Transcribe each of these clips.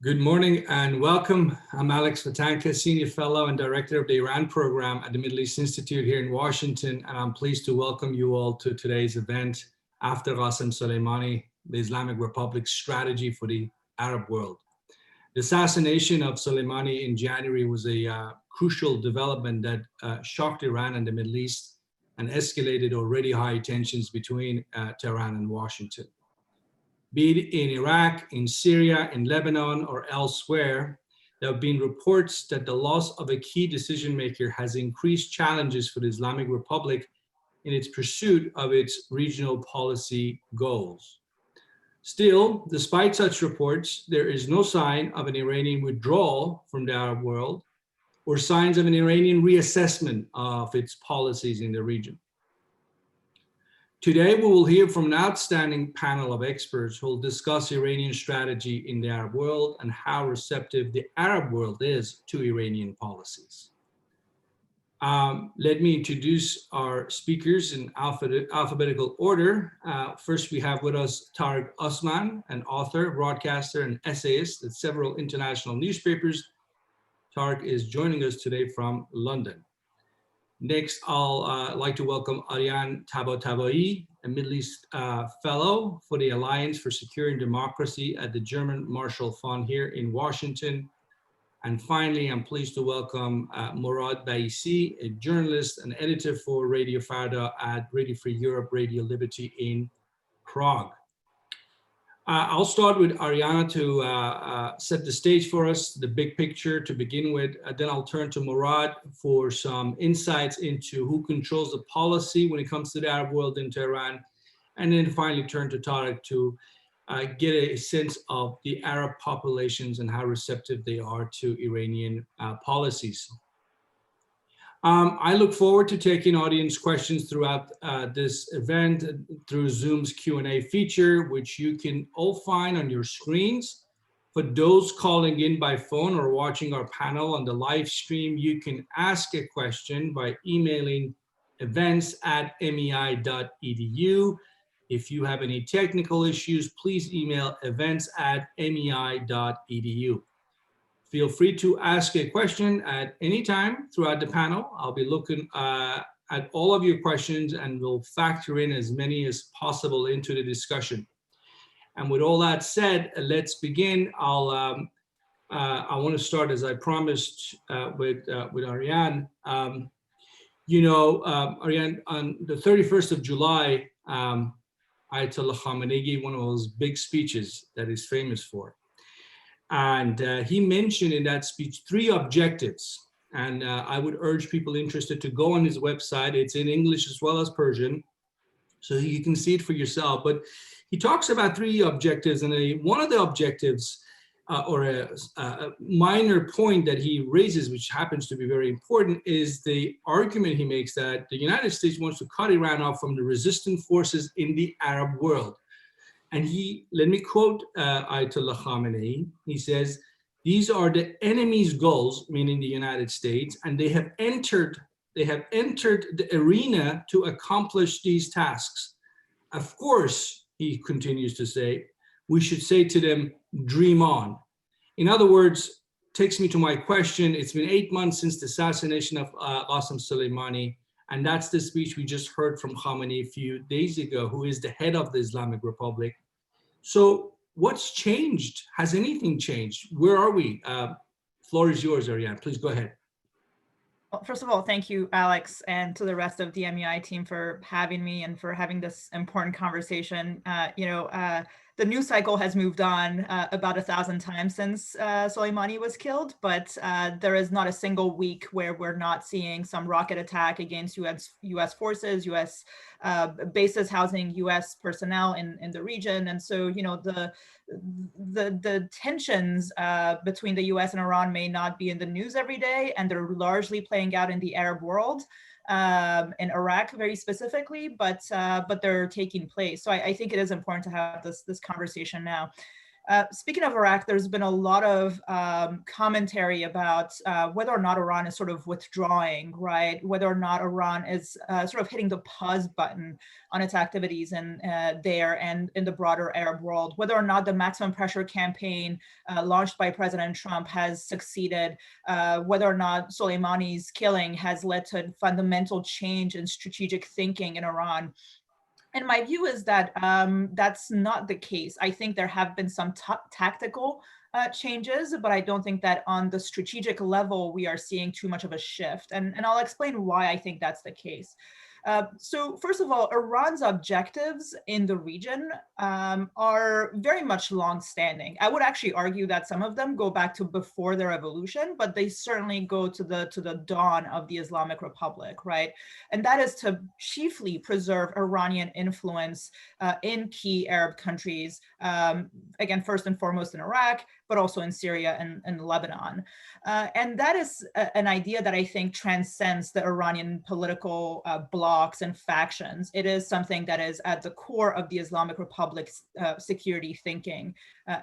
Good morning and welcome. I'm Alex Vatanka, Senior Fellow and Director of the Iran Program at the Middle East Institute here in Washington, and I'm pleased to welcome you all to today's event, After Qassem Soleimani, the Islamic Republic's Strategy for the Arab World. The assassination of Soleimani in January was a crucial development that shocked Iran and the Middle East and escalated already high tensions between Tehran and Washington. Be it in Iraq, in Syria, in Lebanon, or elsewhere, there have been reports that the loss of a key decision maker has increased challenges for the Islamic Republic in its pursuit of its regional policy goals. Still, despite such reports, there is no sign of an Iranian withdrawal from the Arab world or signs of an Iranian reassessment of its policies in the region. Today, we will hear from an outstanding panel of experts who will discuss Iranian strategy in the Arab world and how receptive the Arab world is to Iranian policies. Let me introduce our speakers in alphabetical order. First, we have with us Tariq Osman, an author, broadcaster, and essayist at several international newspapers. Tariq is joining us today from London. Next, I'll like to welcome Ariane Tabatabai, a Middle East Fellow for the Alliance for Securing Democracy at the German Marshall Fund here in Washington. And finally, I'm pleased to welcome Morad Baisi, a journalist and editor for Radio Farda at Radio Free Europe, Radio Liberty in Prague. I'll start with Ariana to set the stage for us, the big picture to begin with. Then I'll turn to Morad for some insights into who controls the policy when it comes to the Arab world in Tehran. And then finally turn to Tariq to get a sense of the Arab populations and how receptive they are to Iranian policies. I look forward to taking audience questions throughout this event through Zoom's Q&A feature, which you can all find on your screens. For those calling in by phone or watching our panel on the live stream, you can ask a question by emailing events@mei.edu. If you have any technical issues, please email events@mei.edu. Feel free to ask a question at any time throughout the panel. I'll be looking at all of your questions and we'll factor in as many as possible into the discussion. And with all that said, let's begin. I want to start, as I promised, with Ariane. Ariane, on the 31st of July, Ayatollah Khamenei gave one of those big speeches that he's famous for. And he mentioned in that speech 3 objectives. And I would urge people interested to go on his website. It's in English as well as Persian, so you can see it for yourself. But he talks about 3 objectives. And one of the objectives, or a minor point that he raises, which happens to be very important, is the argument he makes that the United States wants to cut Iran off from the resistant forces in the Arab world. And let me quote Ayatollah Khamenei. He says, "These are the enemy's goals," meaning the United States, and they have entered the arena to accomplish these tasks. Of course, he continues to say, we should say to them, dream on. In other words, takes me to my question. It's been 8 months since the assassination of Qassem Soleimani. And that's the speech we just heard from Khamenei a few days ago, who is the head of the Islamic Republic. So what's changed? Has anything changed? Where are we? Floor is yours, Ariane. Please go ahead. Well, first of all, thank you, Alex, and to the rest of the MEI team for having me and for having this important conversation. The news cycle has moved on about 1,000 times since Soleimani was killed, but there is not a single week where we're not seeing some rocket attack against U.S. forces, U.S. Bases housing U.S. personnel in the region. And so, the tensions between the U.S. and Iran may not be in the news every day, and they're largely playing out in the Arab world. In Iraq very specifically, but they're taking place. So I think it is important to have this conversation now. Speaking of Iraq, there's been a lot of commentary about whether or not Iran is sort of withdrawing, right? Whether or not Iran is sort of hitting the pause button on its activities in there and in the broader Arab world, whether or not the maximum pressure campaign launched by President Trump has succeeded, whether or not Soleimani's killing has led to fundamental change in strategic thinking in Iran. And my view is that that's not the case. I think there have been some tactical changes, but I don't think that on the strategic level, we are seeing too much of a shift. And I'll explain why I think that's the case. So first of all, Iran's objectives in the region are very much long-standing. I would actually argue that some of them go back to before their evolution, but they certainly go to the dawn of the Islamic Republic, right? And that is to chiefly preserve Iranian influence in key Arab countries, again, first and foremost in Iraq, but also in Syria and Lebanon. And that is an idea that I think transcends the Iranian political blocs and factions. It is something that is at the core of the Islamic Republic's security thinking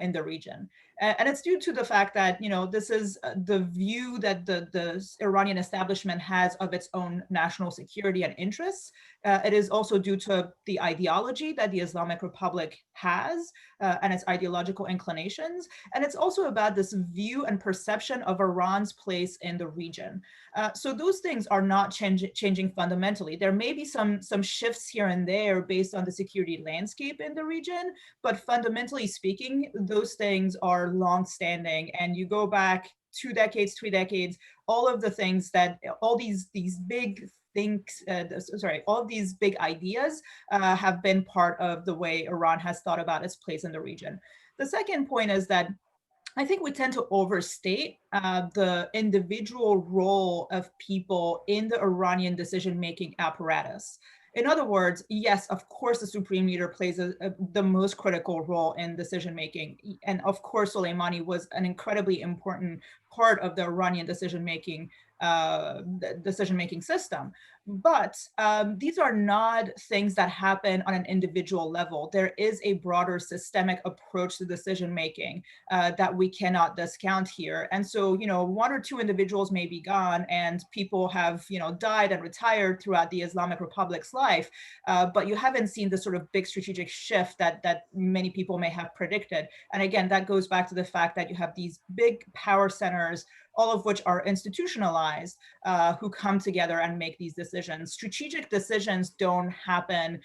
in the region. And it's due to the fact that, you know, this is the view that the Iranian establishment has of its own national security and interests. It is also due to the ideology that the Islamic Republic has and its ideological inclinations. And it's also about this view and perception of Iran's place in the region. So those things are not changing fundamentally. There may be some shifts here and there based on the security landscape in the region, but fundamentally speaking, those things are long-standing. And you go back 2 decades, 3 decades, all of the things that, all these big things, all of these big ideas have been part of the way Iran has thought about its place in the region. The second point is that I think we tend to overstate the individual role of people in the Iranian decision-making apparatus. In other words, yes, of course, the supreme leader plays the most critical role in decision-making. And of course, Soleimani was an incredibly important part of the Iranian decision-making system. But these are not things that happen on an individual level. There is a broader systemic approach to decision-making that we cannot discount here. And so, you know, 1 or 2 individuals may be gone and people have, you know, died and retired throughout the Islamic Republic's life, but you haven't seen the sort of big strategic shift that many people may have predicted. And again, that goes back to the fact that you have these big power centers, all of which are institutionalized, who come together and make these decisions. Strategic decisions don't happen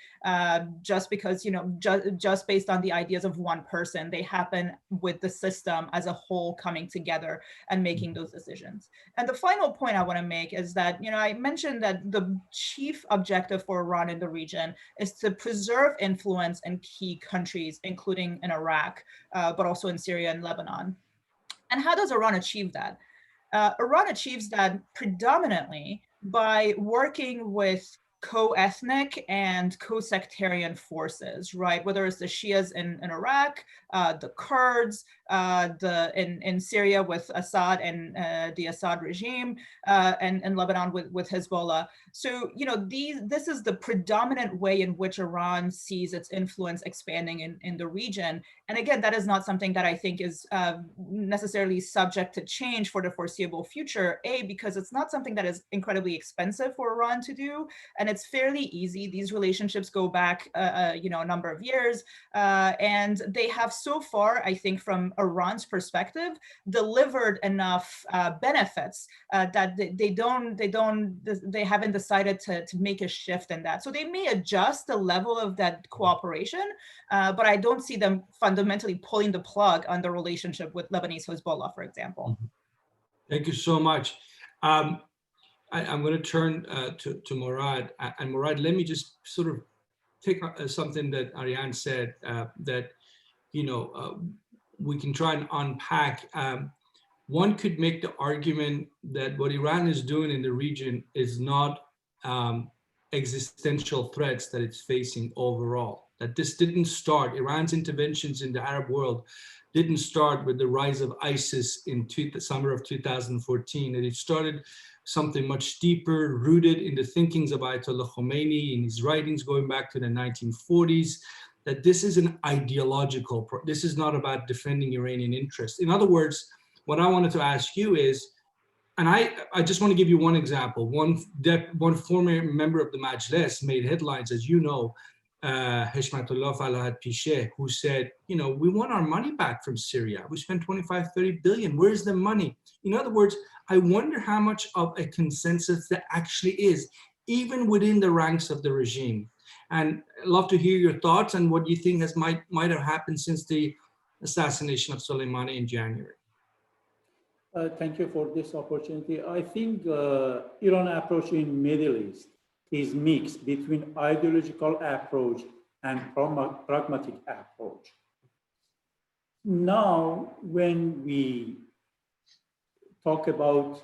just because, you know, just based on the ideas of one person. They happen with the system as a whole coming together and making those decisions. And the final point I want to make is that, you know, I mentioned that the chief objective for Iran in the region is to preserve influence in key countries, including in Iraq, but also in Syria and Lebanon. And how does Iran achieve that? Iran achieves that predominantly by working with co-ethnic and co-sectarian forces, right? Whether it's the Shias in Iraq, the Kurds, in Syria with Assad and the Assad regime, and Lebanon with Hezbollah. So, you know, this is the predominant way in which Iran sees its influence expanding in the region. And again, that is not something that I think is necessarily subject to change for the foreseeable future, because it's not something that is incredibly expensive for Iran to do, and it's fairly easy. These relationships go back, you know, a number of years, and they have so far, I think, from Iran's perspective, delivered enough benefits that they haven't decided to make a shift in that. So they may adjust the level of that cooperation, but I don't see them fundamentally pulling the plug on the relationship with Lebanese Hezbollah, for example. Thank you so much. I'm going to turn to Murad. And Murad, let me just sort of pick something that Ariane said that, you know, we can try and unpack. One could make the argument that what Iran is doing in the region is not existential threats that it's facing overall. That this didn't start, Iran's interventions in the Arab world didn't start with the rise of ISIS in the summer of 2014. And it started something much deeper, rooted in the thinkings of Ayatollah Khamenei, in his writings going back to the 1940s. that this is an ideological, this is not about defending Iranian interests. In other words, what I wanted to ask you is, and I just want to give you one example. One former member of the Majlis made headlines, as you know, Heshmatullah Falahat Pishe, who said, you know, we want our money back from Syria. We spent 25, 30 billion. Where's the money? In other words, I wonder how much of a consensus there actually is, even within the ranks of the regime. And I'd love to hear your thoughts and what you think might have happened since the assassination of Soleimani in January. Thank you for this opportunity. I think Iran approach in Middle East is mixed between ideological approach and pragmatic approach. Now, when we talk about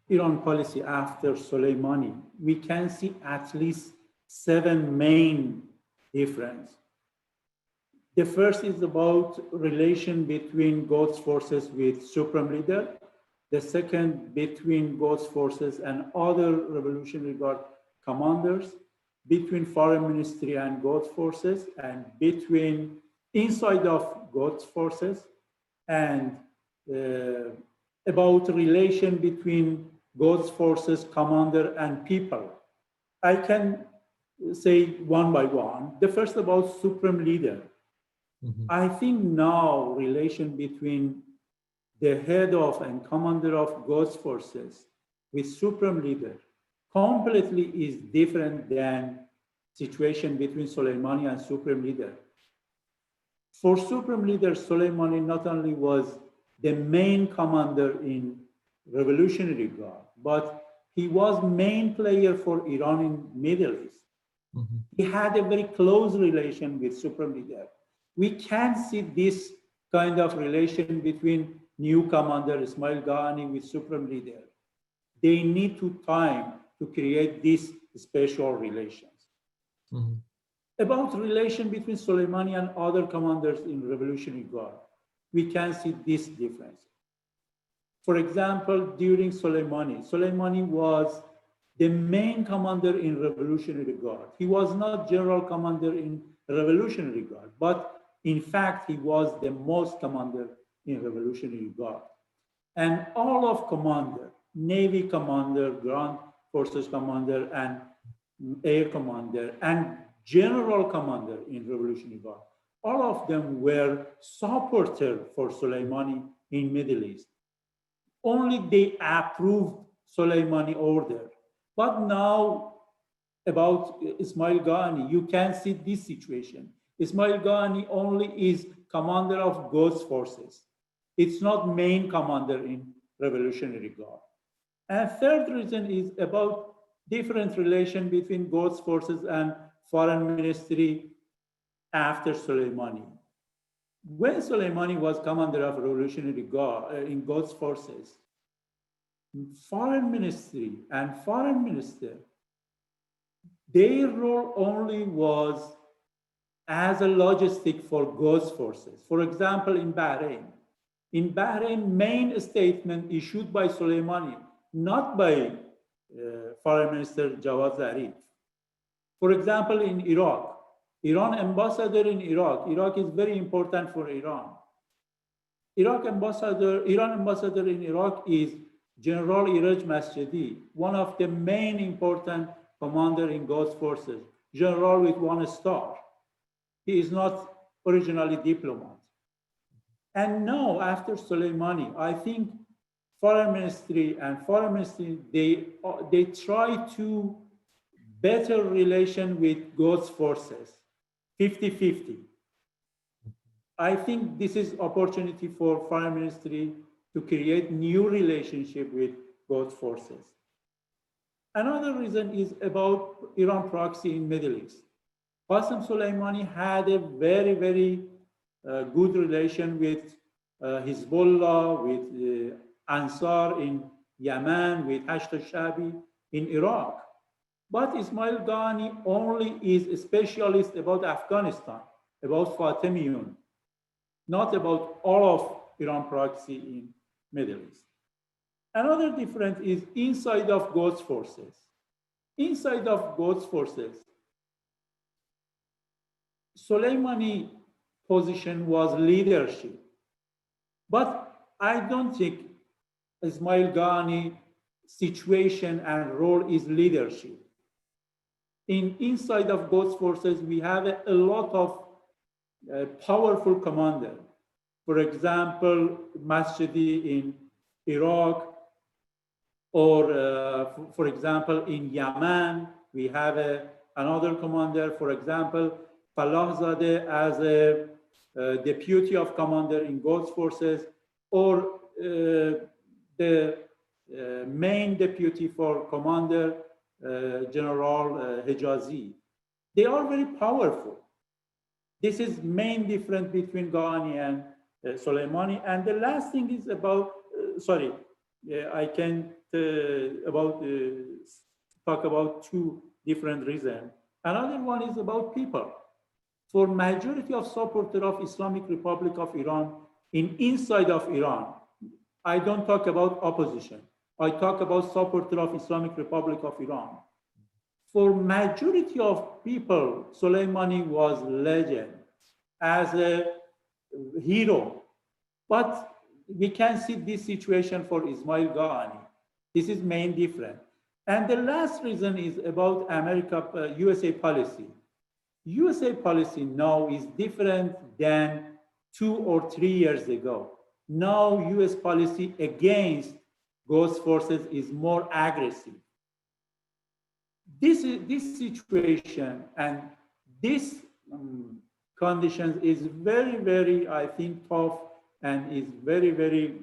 Iran policy after Soleimani, we can see at least 7 main differences. The first is about relation between Quds forces with Supreme Leader. The second, between Quds forces and other Revolutionary Guard commanders, between Foreign Ministry and Quds forces, and between inside of Quds forces, and about relation between Quds forces, commander, and people. I can say one by one. The first about Supreme Leader. I think now relation between the head of and commander of Quds forces with Supreme Leader completely is different than situation between Soleimani and Supreme Leader. For Supreme Leader, Soleimani not only was the main commander in Revolutionary Guard, but he was main player for Iran in Middle East. He had a very close relation with Supreme Leader. We can see this kind of relation between new commander Ismail Ghani with Supreme Leader. They need to time to create these special relations. About relation between Soleimani and other commanders in Revolutionary Guard, we can see this difference. For example, during Soleimani was the main commander in Revolutionary Guard. He was not general commander in Revolutionary Guard, but in fact, he was the most commander in Revolutionary Guard. And all of commander, Navy commander, Ground Forces commander, and Air commander, and general commander in Revolutionary Guard, all of them were supporters for Soleimani in Middle East. Only they approved Soleimani order. But now about Ismail Ghani, you can see this situation. Ismail Ghani only is commander of Quds forces. It's not main commander in Revolutionary Guard. And third reason is about different relation between Quds forces and Foreign Ministry after Soleimani. When Soleimani was commander of Revolutionary Guard in Quds forces, Foreign Ministry and Foreign Minister, their role only was as a logistic for Quds forces. For example, in Bahrain, main statement issued by Soleimani, not by Foreign Minister Jawad Zarif. For example, in Iraq, Iran ambassador in Iraq is very important for Iran. Iran ambassador in Iraq is General Iraj Masjidi, one of the main important commander in Quds forces, general with 1 star. He is not originally diplomat. And now, after Soleimani, I think Foreign Ministry, they try to better relation with Quds forces, 50-50. I think this is opportunity for Foreign Ministry to create new relationship with Quds forces. Another reason is about Iran proxy in Middle East. Qassem Soleimani had a very, very good relation with Hezbollah, with Ansar in Yemen, with Hashd al-Shabi in Iraq. But Ismail Ghani only is a specialist about Afghanistan, about Fatemiyun, not about all of Iran proxy in Middle East. Another difference is inside of Quds forces. Inside of Quds forces, Soleimani position was leadership. But I don't think Ismail Ghani situation and role is leadership. Inside of Quds forces, we have a lot of powerful commanders. For example, Masjidi in Iraq, or for example, in Yemen, we have another commander, for example, Falahzadeh as a deputy of commander in Quds forces, or the main deputy for commander, General Hijazi. They are very powerful. This is main difference between Ghani and Soleimani. And the last thing is about, I can talk about two different reasons. Another one is about people. For majority of supporters of Islamic Republic of Iran inside of Iran, I don't talk about opposition. I talk about supporters of Islamic Republic of Iran. For majority of people, Soleimani was legend as a hero. But we can see this situation for Ismail Ghani. This is main difference. And the last reason is about USA policy. USA policy now is different than 2 or 3 years ago. Now US policy against Quds forces is more aggressive. This situation and this conditions is very, very, I think, tough and is very, very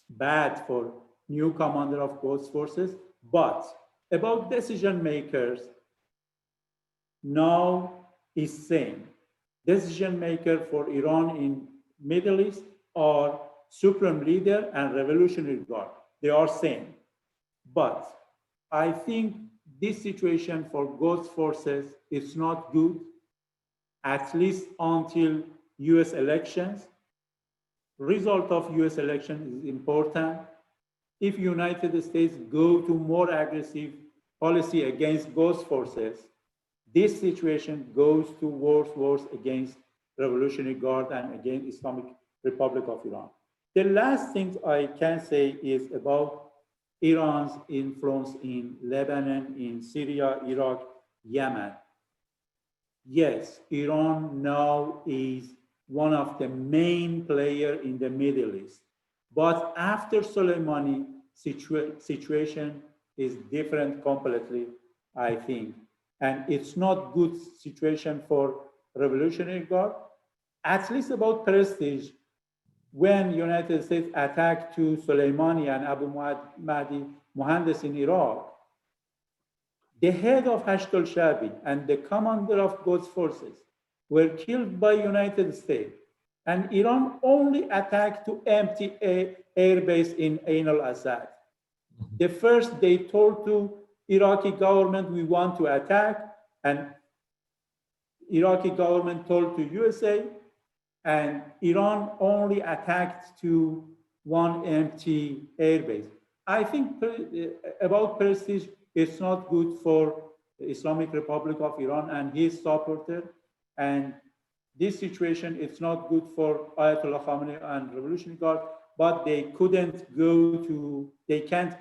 bad for new commander of Quds forces. But about decision makers, now is same. Decision maker for Iran in Middle East are Supreme Leader and Revolutionary Guard. They are same. But I think this situation for Quds forces is not good, at least until US elections. Result of US election is important. If United States go to more aggressive policy against Quds forces, this situation goes to worse against Revolutionary Guard and against Islamic Republic of Iran. The last thing I can say is about Iran's influence in Lebanon, in Syria, Iraq, Yemen. Yes, Iran now is one of the main players in the Middle East. But after Soleimani, situation is different completely, I think. And it's not good situation for Revolutionary Guard, at least about prestige. When United States attacked to Soleimani and Abu Mahdi Mohandes in Iraq, the head of Hashd al-Shabi and the commander of Quds forces were killed by United States. And Iran only attacked to empty air base in Ain al-Assad. The first they told to Iraqi government, we want to attack, and Iraqi government told to USA, and Iran only attacked to one empty airbase. I think about prestige, it's not good for the Islamic Republic of Iran and his supporter. And this situation, it's not good for Ayatollah Khamenei and Revolutionary Guard, but they can't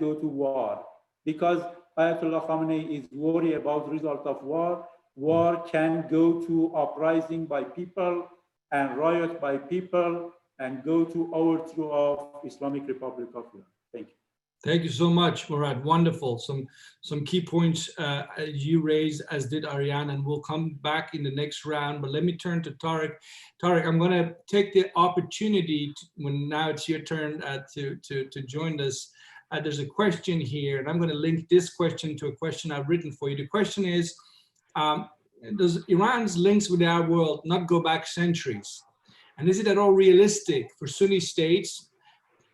go to war because Ayatollah Khamenei is worried about the result of war. War can go to uprising by people and riot by people and go to overthrow of Islamic Republic of Iran. Thank you. Thank you so much, Murad. Wonderful. Some key points you raised, as did Ariane, and we'll come back in the next round. But let me turn to Tariq. Tariq, I'm going to take the opportunity when now it's your turn to join us. There's a question here, and I'm going to link this question to a question I've written for you. The question is, does Iran's links with our world not go back centuries? And is it at all realistic for Sunni states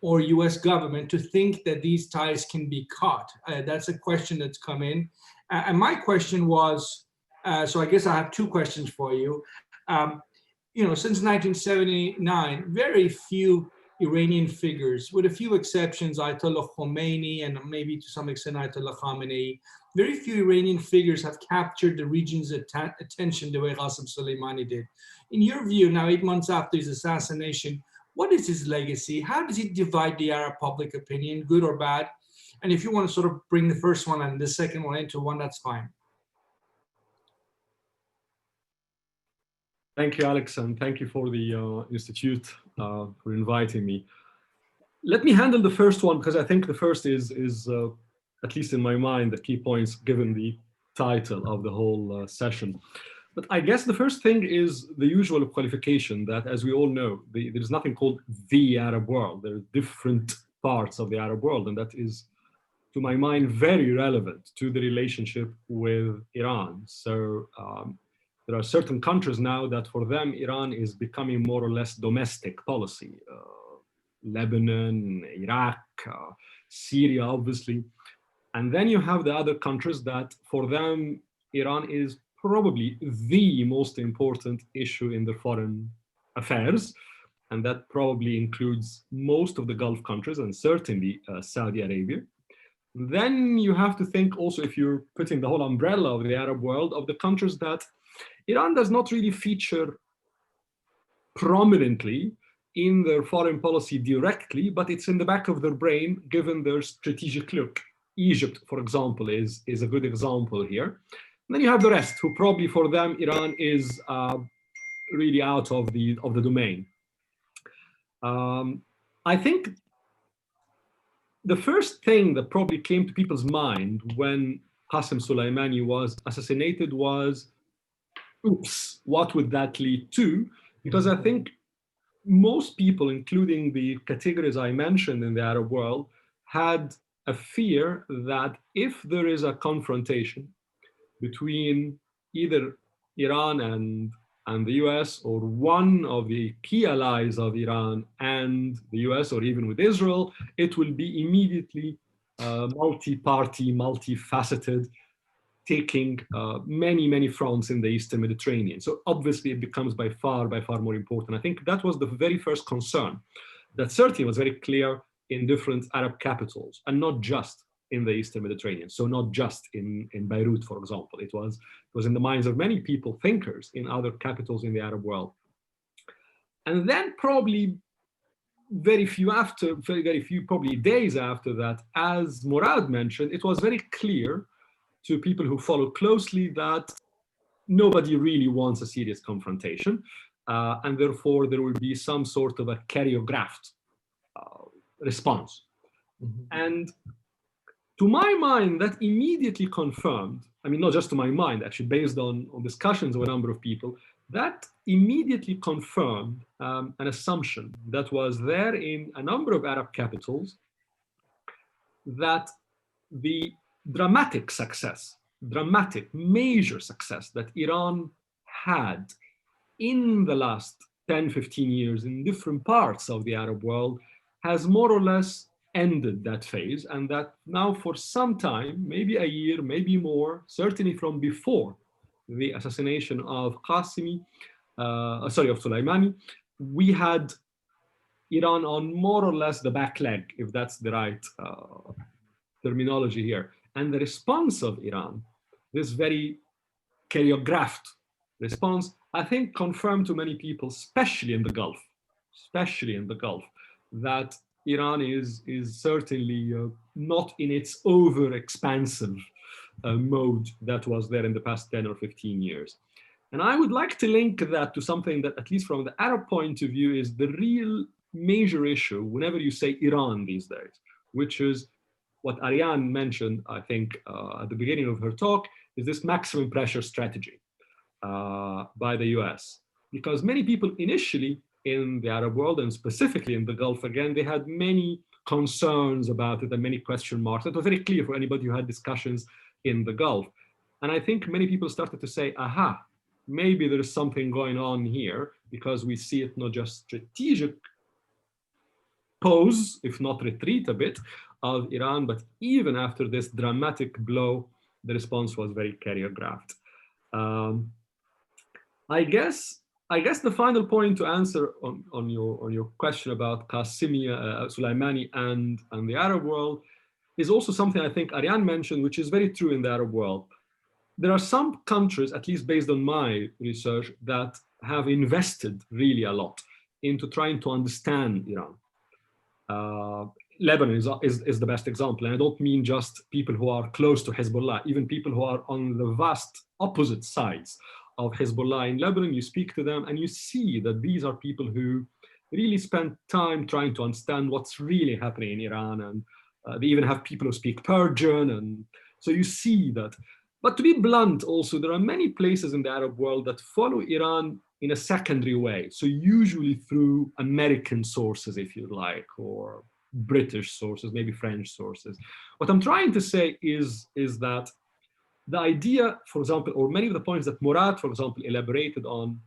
or US government to think that these ties can be cut? That's a question that's come in. And my question was, so I guess I have two questions for you. Since 1979, very few Iranian figures, with a few exceptions, Ayatollah Khomeini and maybe to some extent Ayatollah Khamenei, very few Iranian figures have captured the region's attention the way Qassem Soleimani did. In your view, now 8 months after his assassination, what is his legacy? How does he divide the Arab public opinion, good or bad? And if you want to sort of bring the first one and the second one into one, that's fine. Thank you, Alex, and thank you for the Institute for inviting me. Let me handle the first one, because I think the first is at least in my mind, the key points given the title of the whole session. But I guess the first thing is the usual qualification that, as we all know, there's nothing called the Arab world. There are different parts of the Arab world, and that is, to my mind, very relevant to the relationship with Iran. So there are certain countries now that for them, Iran is becoming more or less domestic policy. Lebanon, Iraq, Syria, obviously. And then you have the other countries that for them, Iran is probably the most important issue in their foreign affairs. And that probably includes most of the Gulf countries and certainly Saudi Arabia. Then you have to think also, if you're putting the whole umbrella of the Arab world, of the countries that Iran does not really feature prominently in their foreign policy directly, but it's in the back of their brain given their strategic look. Egypt, for example, is a good example here. And then you have the rest, who probably for them, Iran is really out of the domain. I think the first thing that probably came to people's mind when Qassem Soleimani was assassinated was, oops, what would that lead to? Because I think most people, including the categories I mentioned in the Arab world, had a fear that if there is a confrontation between either Iran and the US, or one of the key allies of Iran and the US, or even with Israel, it will be immediately multi-party, multifaceted, taking many fronts in the Eastern Mediterranean. So obviously it becomes by far more important. I think that was the very first concern that certainly was very clear in different Arab capitals, and not just in the Eastern Mediterranean. So not just in Beirut, for example. It was in the minds of many people, thinkers in other capitals in the Arab world. And then probably very few probably days after that, as Murad mentioned, it was very clear to people who follow closely that nobody really wants a serious confrontation. And therefore there will be some sort of a choreographed response. Mm-hmm. And to my mind, that immediately confirmed, I mean, not just to my mind, actually based on discussions with a number of people, that immediately confirmed an assumption that was there in a number of Arab capitals, that the dramatic major success that Iran had in the last 10, 15 years in different parts of the Arab world has more or less ended that phase, and that now for some time, maybe a year, maybe more, certainly from before the assassination of Soleimani, we had Iran on more or less the back leg, if that's the right terminology here. And the response of Iran, this very choreographed response, I think confirmed to many people, especially in the Gulf, that Iran is certainly not in its over-expansive mode that was there in the past 10 or 15 years. And I would like to link that to something that, at least from the Arab point of view, is the real major issue whenever you say Iran these days, which is what Ariane mentioned, I think, at the beginning of her talk, is this maximum pressure strategy by the US. Because many people initially in the Arab world, and specifically in the Gulf, again, they had many concerns about it and many question marks. It was very clear for anybody who had discussions in the Gulf. And I think many people started to say, aha, maybe there is something going on here, because we see it not just strategic pose, if not retreat a bit, of Iran, but even after this dramatic blow, the response was very choreographed. I guess the final point to answer on your question about Qassem Soleimani and the Arab world is also something I think Ariane mentioned, which is very true in the Arab world. There are some countries, at least based on my research, that have invested really a lot into trying to understand Iran. Lebanon is the best example. And I don't mean just people who are close to Hezbollah, even people who are on the vast opposite sides of Hezbollah in Lebanon. You speak to them and you see that these are people who really spend time trying to understand what's really happening in Iran. And they even have people who speak Persian. And so you see that. But to be blunt also, there are many places in the Arab world that follow Iran in a secondary way. So usually through American sources, if you like, or British sources, maybe French sources. What I'm trying to say is that the idea, for example, or many of the points that Murad, for example, elaborated on,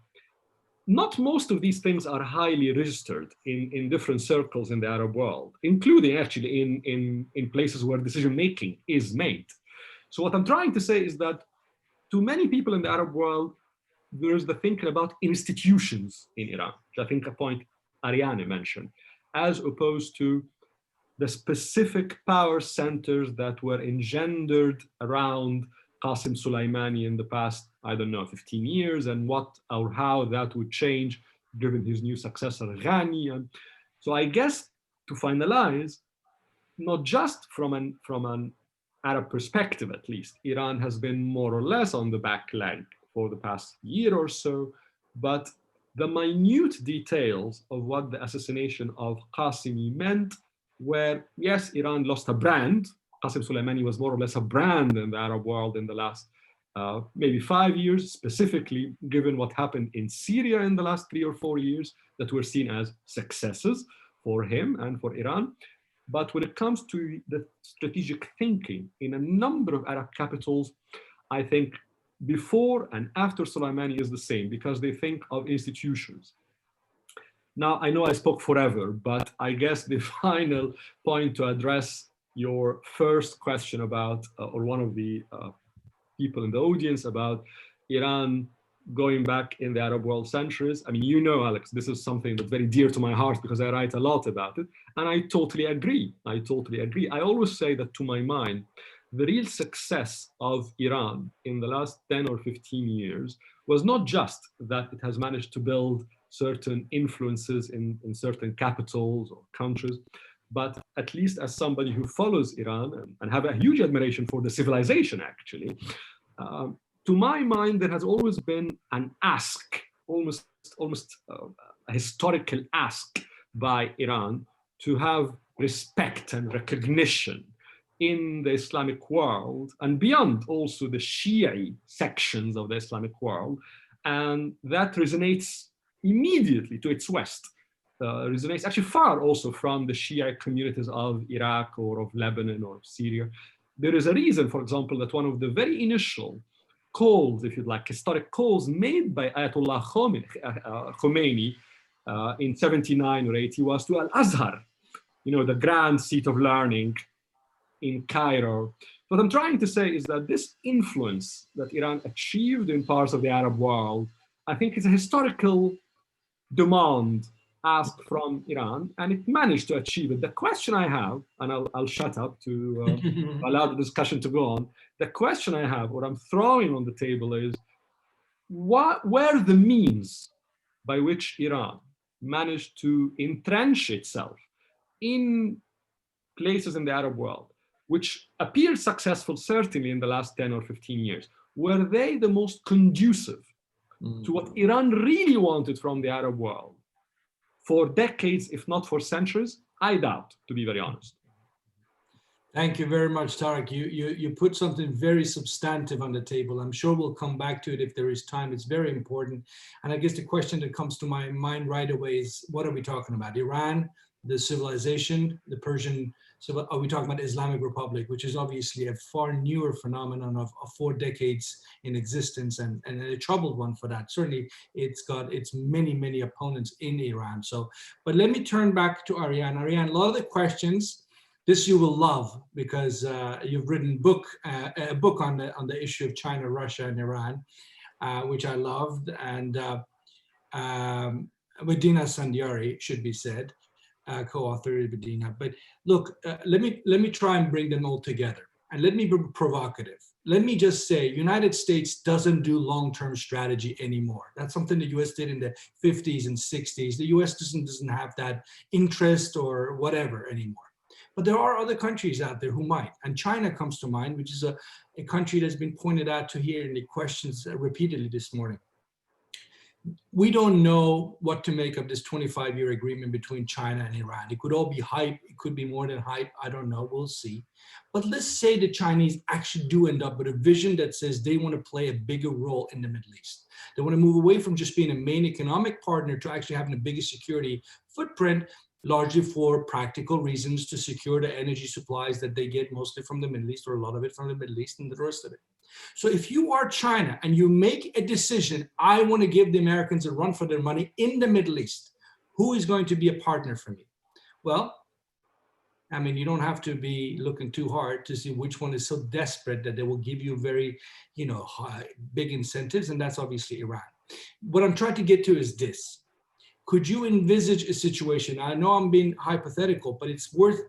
not most of these things are highly registered in different circles in the Arab world, including actually in places where decision-making is made. So what I'm trying to say is that to many people in the Arab world, there's the thinking about institutions in Iran, which I think a point Ariane mentioned, as opposed to the specific power centers that were engendered around Qassem Soleimani in the past, I don't know, 15 years, and what or how that would change given his new successor, Ghani. And so I guess to finalize, not just from an Arab perspective, at least, Iran has been more or less on the back leg for the past year or so, but the minute details of what the assassination of Qasemi meant, where, yes, Iran lost a brand. Qassem Soleimani was more or less a brand in the Arab world in the last maybe 5 years, specifically given what happened in Syria in the last 3 or 4 years that were seen as successes for him and for Iran. But when it comes to the strategic thinking in a number of Arab capitals, I think before and after Soleimani is the same, because they think of institutions. Now, I know I spoke forever, but I guess the final point to address your first question about, or one of the people in the audience about Iran going back in the Arab world centuries. I mean, you know, Alex, this is something that's very dear to my heart because I write a lot about it. And I totally agree. I totally agree. I always say that to my mind, the real success of Iran in the last 10 or 15 years was not just that it has managed to build certain influences in certain capitals or countries, but at least as somebody who follows Iran and have a huge admiration for the civilization, actually, to my mind, there has always been an ask, almost a historical ask by Iran to have respect and recognition in the Islamic world and beyond, also the Shia sections of the Islamic world. And that resonates immediately to its west, resonates actually far also from the Shia communities of Iraq or of Lebanon or of Syria. There is a reason, for example, that one of the very initial calls, if you'd like, historic calls made by Ayatollah Khomeini in 79 or 80 was to Al-Azhar, you know, the grand seat of learning in Cairo. What I'm trying to say is that this influence that Iran achieved in parts of the Arab world, I think is a historical demand asked from Iran, and it managed to achieve it. The question I have, and I'll shut up to allow the discussion to go on. The question I have, what I'm throwing on the table is, where the means by which Iran managed to entrench itself in places in the Arab world, which appeared successful certainly in the last 10 or 15 years, were they the most conducive to what Iran really wanted from the Arab world for decades, if not for centuries? I doubt, to be very honest. Thank you very much, Tariq. You put something very substantive on the table. I'm sure we'll come back to it if there is time. It's very important. And I guess the question that comes to my mind right away is, what are we talking about? Iran, the civilization, the Persian, so are we talking about Islamic Republic, which is obviously a far newer phenomenon of 4 decades in existence and a troubled one for that. Certainly it's got its many opponents in Iran. So, but let me turn back to Ariane. Ariane, a lot of the questions, this you will love because you've written a book on the issue of China, Russia, and Iran, which I loved, and with Dina Sandiari, should be said. co-authored with Dina. But look, let me try and bring them all together. And let me be provocative. Let me just say, United States doesn't do long-term strategy anymore. That's something the US did in the 50s and 60s. The US doesn't have that interest or whatever anymore. But there are other countries out there who might. And China comes to mind, which is a country that's been pointed out to here in the questions repeatedly this morning. We don't know what to make of this 25-year agreement between China and Iran. It could all be hype. It could be more than hype. I don't know. We'll see. But let's say the Chinese actually do end up with a vision that says they want to play a bigger role in the Middle East. They want to move away from just being a main economic partner to actually having a bigger security footprint, largely for practical reasons to secure the energy supplies that they get mostly from the Middle East, or a lot of it from the Middle East and the rest of it. So if you are China and you make a decision, I want to give the Americans a run for their money in the Middle East, who is going to be a partner for me? Well, I mean, you don't have to be looking too hard to see which one is so desperate that they will give you very, big incentives, and that's obviously Iran. What I'm trying to get to is this. Could you envisage a situation, I know I'm being hypothetical, but it's worth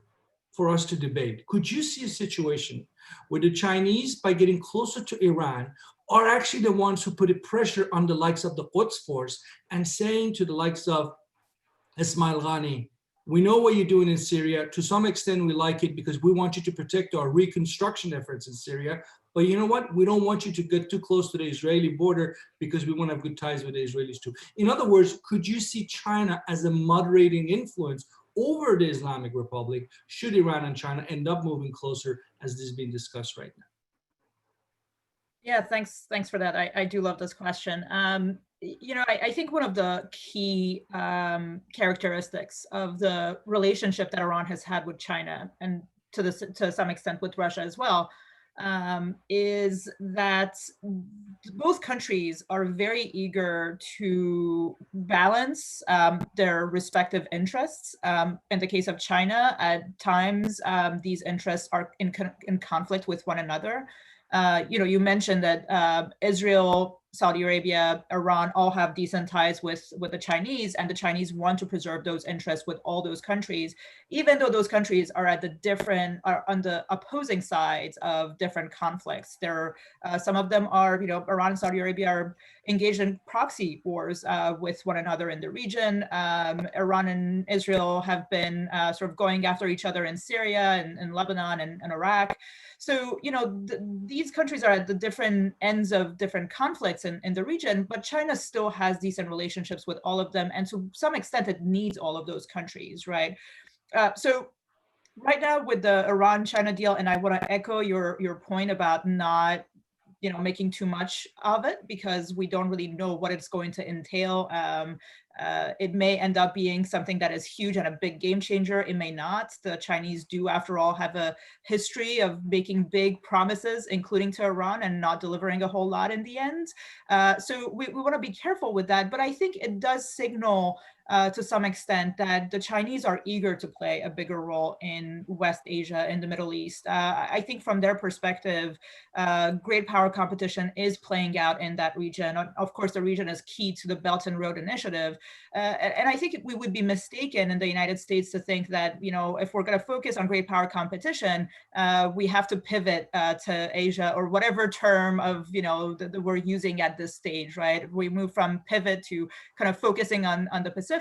for us to debate. Could you see a situation where the Chinese, by getting closer to Iran, are actually the ones who put a pressure on the likes of the Quds force and saying to the likes of Ismail Ghani, we know what you're doing in Syria. To some extent, we like it because we want you to protect our reconstruction efforts in Syria. But you know what? We don't want you to get too close to the Israeli border because we want to have good ties with the Israelis too. In other words, could you see China as a moderating influence over the Islamic Republic should Iran and China end up moving closer as this is being discussed right now? Yeah, thanks for that. I do love this question. I think one of the key characteristics of the relationship that Iran has had with China, and to some extent with Russia as well, is that both countries are very eager to balance their respective interests. In the case of China, at times these interests are in conflict with one another. You mentioned that Israel, Saudi Arabia, Iran all have decent ties with the Chinese, and the Chinese want to preserve those interests with all those countries, even though those countries are on the opposing sides of different conflicts. Some of them are, Iran and Saudi Arabia are engaged in proxy wars with one another in the region. Iran and Israel have been sort of going after each other in Syria and Lebanon and Iraq. So, these countries are at the different ends of different conflicts in the region, but China still has decent relationships with all of them. And to some extent, it needs all of those countries, right? So right now with the Iran-China deal, and I want to echo your point about not making too much of it because we don't really know what it's going to entail. It may end up being something that is huge and a big game changer. It may not. The Chinese do, after all, have a history of making big promises, including to Iran, and not delivering a whole lot in the end. So we want to be careful with that. But I think it does signal to some extent that the Chinese are eager to play a bigger role in West Asia, in the Middle East. I think from their perspective, great power competition is playing out in that region. Of course, the region is key to the Belt and Road Initiative. And I think we would be mistaken in the United States to think that, if we're going to focus on great power competition, we have to pivot to Asia, or whatever term of, that we're using at this stage, right? We move from pivot to kind of focusing on the Pacific.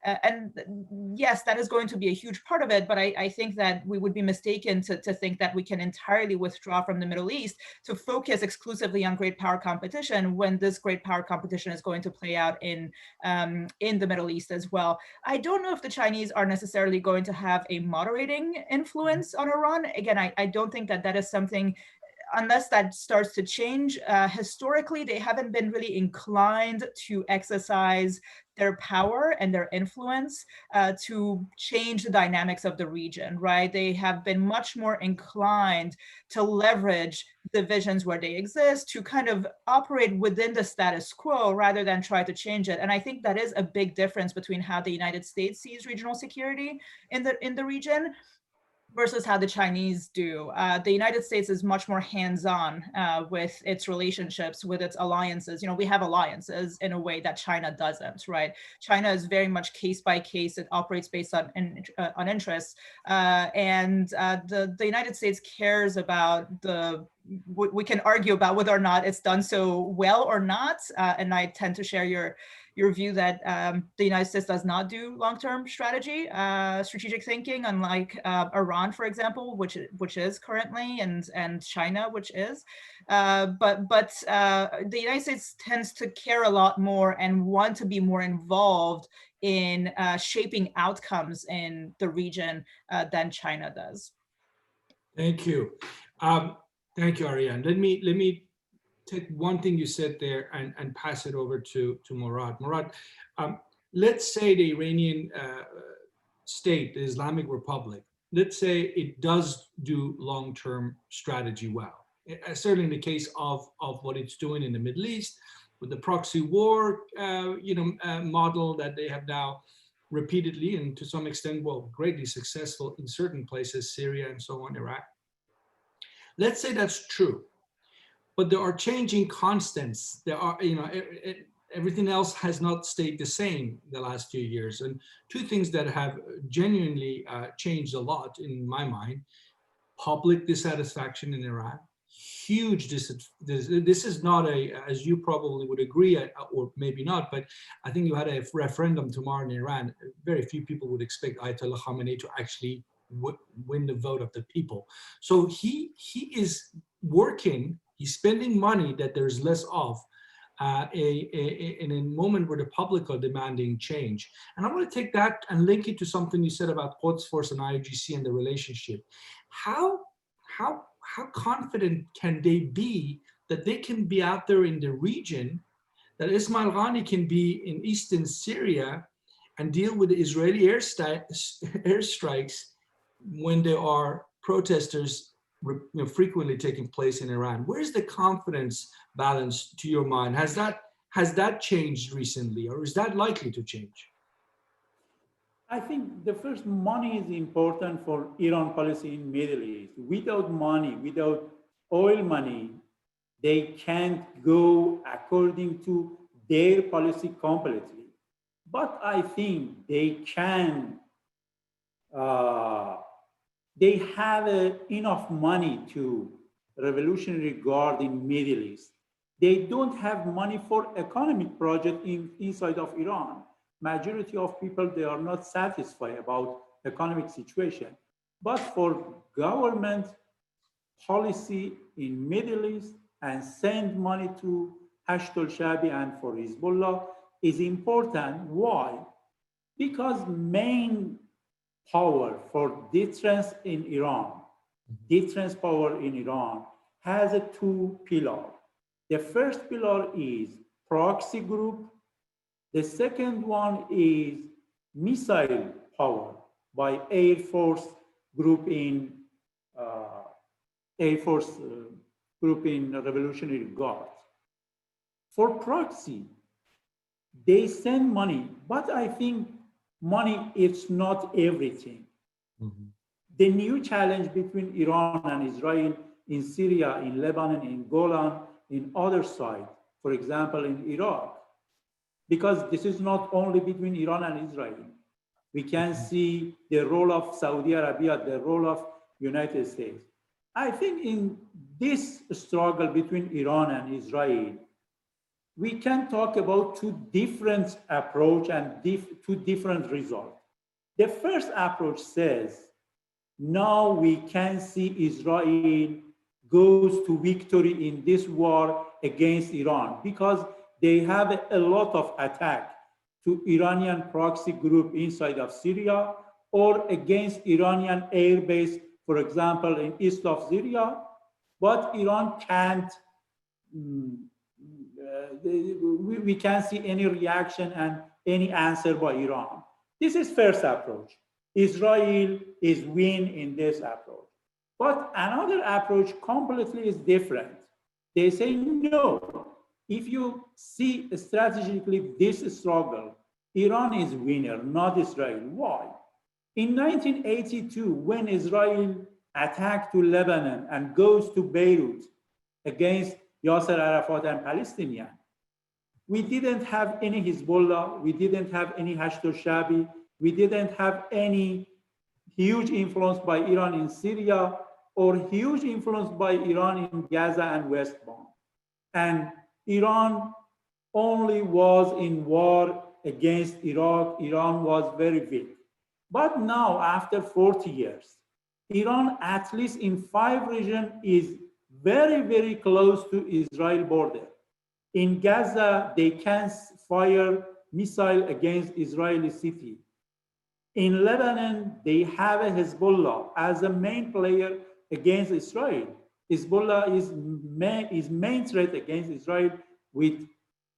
And yes, that is going to be a huge part of it, but I think that we would be mistaken to think that we can entirely withdraw from the Middle East to focus exclusively on great power competition when this great power competition is going to play out in the Middle East as well. I don't know if the Chinese are necessarily going to have a moderating influence on Iran. Again, I don't think that is something, unless that starts to change. Historically, they haven't been really inclined to exercise their power and their influence to change the dynamics of the region, right? They have been much more inclined to leverage divisions where they exist, to kind of operate within the status quo rather than try to change it. And I think that is a big difference between how the United States sees regional security in the region versus how the Chinese do. The United States is much more hands-on with its relationships, with its alliances. You know, we have alliances in a way that China doesn't, right? China is very much case by case. It operates based on interests. The United States cares about we can argue about whether or not it's done so well or not. And I tend to share your view that the United States does not do long-term strategic thinking, unlike Iran, for example, which is currently, and China, which is. But the United States tends to care a lot more and want to be more involved in shaping outcomes in the region than China does. Thank you. Thank you, Ariane. Let me take one thing you said there and pass it over to Murad. Murad, let's say the Iranian state, the Islamic Republic, let's say it does do long-term strategy well. Certainly in the case of what it's doing in the Middle East, with the proxy war model that they have now repeatedly and to some extent, well, greatly successful in certain places, Syria and so on, Iraq. Let's say that's true. But there are changing constants. There are, everything else has not stayed the same the last few years. And two things that have genuinely changed a lot in my mind: public dissatisfaction in Iran, huge this is not as you probably would agree, or maybe not, but I think you had a referendum tomorrow in Iran. Very few people would expect Ayatollah Khamenei to actually win the vote of the people. So he is working. He's spending money that there's less of in a moment where the public are demanding change. And I want to take that and link it to something you said about Quds Force and IRGC and the relationship. How confident can they be that they can be out there in the region, that Ismail Ghani can be in eastern Syria and deal with the Israeli airstrikes when there are protesters frequently taking place in Iran? Where's the confidence balance to your mind? Has that changed recently, or is that likely to change? I think the first, money is important for Iran policy in Middle East. Without money, without oil money, they can't go according to their policy completely. But I think they can. They have enough money to Revolutionary Guard in Middle East. They don't have money for economic project inside of Iran. Majority of people, they are not satisfied about economic situation. But for government policy in Middle East and send money to Hashd al-Shabi and for Hezbollah is important. Why? Because main power for deterrence in Iran, deterrence power in Iran has a two pillar. The first pillar is proxy group. The second one is missile power by Air Force group in Revolutionary Guard. For proxy, they send money, but I think money is not everything. Mm-hmm. The new challenge between Iran and Israel in Syria, in Lebanon, in Golan, in other sides, for example, in Iraq, because this is not only between Iran and Israel. We can see the role of Saudi Arabia, the role of United States. I think in this struggle between Iran and Israel, we can talk about two different approaches and two different results. The first approach says, now we can see Israel goes to victory in this war against Iran because they have a lot of attack to Iranian proxy group inside of Syria or against Iranian air base, for example, in east of Syria, but Iran can't, we can't see any reaction and any answer by Iran. This is first approach. Israel is win in this approach. But another approach completely is different. They say, no, if you see strategically this struggle, Iran is winner, not Israel. Why? In 1982, when Israel attacked to Lebanon and goes to Beirut against Yasser Arafat and Palestinians, we didn't have any Hezbollah, we didn't have any Hashd al-Shabi, we didn't have any huge influence by Iran in Syria or huge influence by Iran in Gaza and West Bank. And Iran only was in war against Iraq. Iran was very weak. But now, after 40 years, Iran, at least in 5 regions, is very, very close to Israel border. In Gaza, they can fire missile against Israeli city. In Lebanon, they have a Hezbollah as a main player against Israel. Hezbollah is main threat against Israel with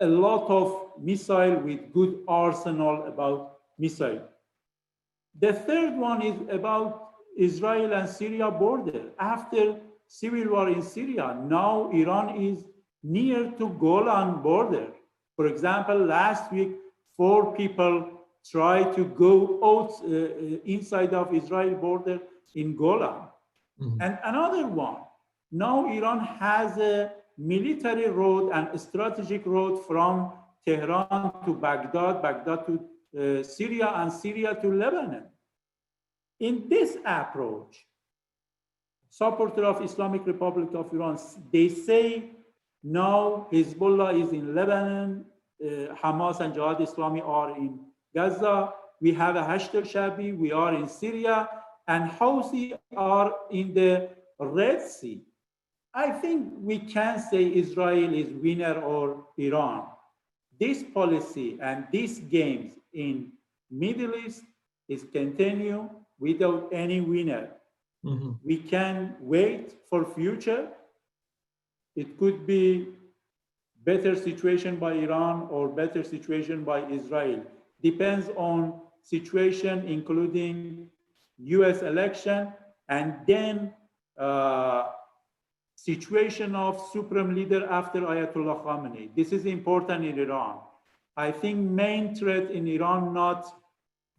a lot of missile, with good arsenal about missile. The third one is about Israel and Syria border. After civil war in Syria, now Iran is near to Golan border. For example, last week, 4 people tried to go out inside of Israel border in Golan. And another one, now Iran has a military road and a strategic road from Tehran to Baghdad, Baghdad to Syria, and Syria to Lebanon. In this approach, supporter of Islamic Republic of Iran, they say now Hezbollah is in Lebanon, Hamas and Jihad Islami are in Gaza, we have a Hashd al-Shabi, we are in Syria, and Houthi are in the Red Sea. I think we can say Israel is winner or Iran. This policy and these games in Middle East is continue without any winner. We can wait for future. It could be better situation by Iran or better situation by Israel. Depends on situation, including US election, and then situation of supreme leader after Ayatollah Khamenei. This is important in Iran. I think main threat in Iran, not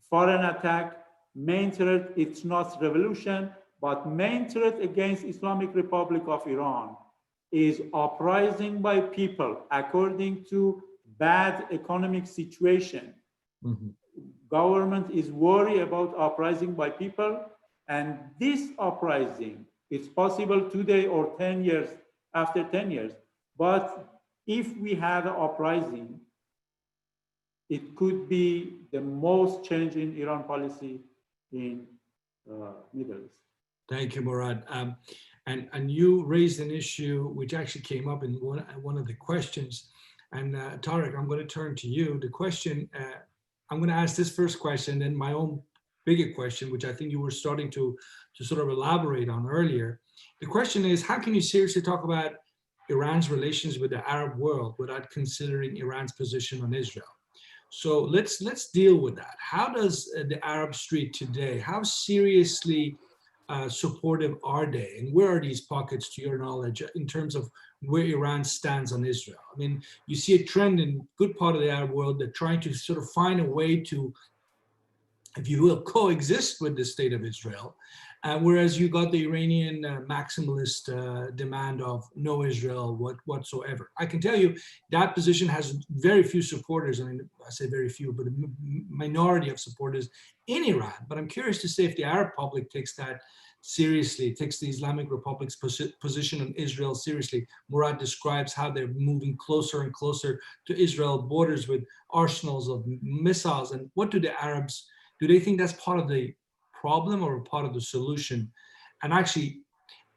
foreign attack, main threat, it's not revolution, but main threat against Islamic Republic of Iran is uprising by people according to bad economic situation. Government is worried about uprising by people, and this uprising, it's possible today or 10 years, after 10 years. But if we have an uprising, it could be the most change in Iran policy in Middle East. Thank you, Murad. And you raised an issue which actually came up in one of the questions. And Tariq, I'm going to turn to you. The question, I'm going to ask this first question, then my own bigger question, which I think you were starting to sort of elaborate on earlier. The question is, how can you seriously talk about Iran's relations with the Arab world without considering Iran's position on Israel? So let's deal with that. How does the Arab street today, how seriously supportive are they? And where are these pockets, to your knowledge, in terms of where Iran stands on Israel? I mean, you see a trend in good part of the Arab world that trying to sort of find a way to, if you will, coexist with the state of Israel. Whereas you got the Iranian maximalist demand of no Israel whatsoever. I can tell you that position has very few supporters. I mean, I say very few, but a minority of supporters in Iran. But I'm curious to see if the Arab public takes that seriously, takes the Islamic Republic's position on Israel seriously. Murad describes how they're moving closer and closer to Israel borders with arsenals of missiles. And what do the Arabs, do they think that's part of the problem or part of the solution? And actually,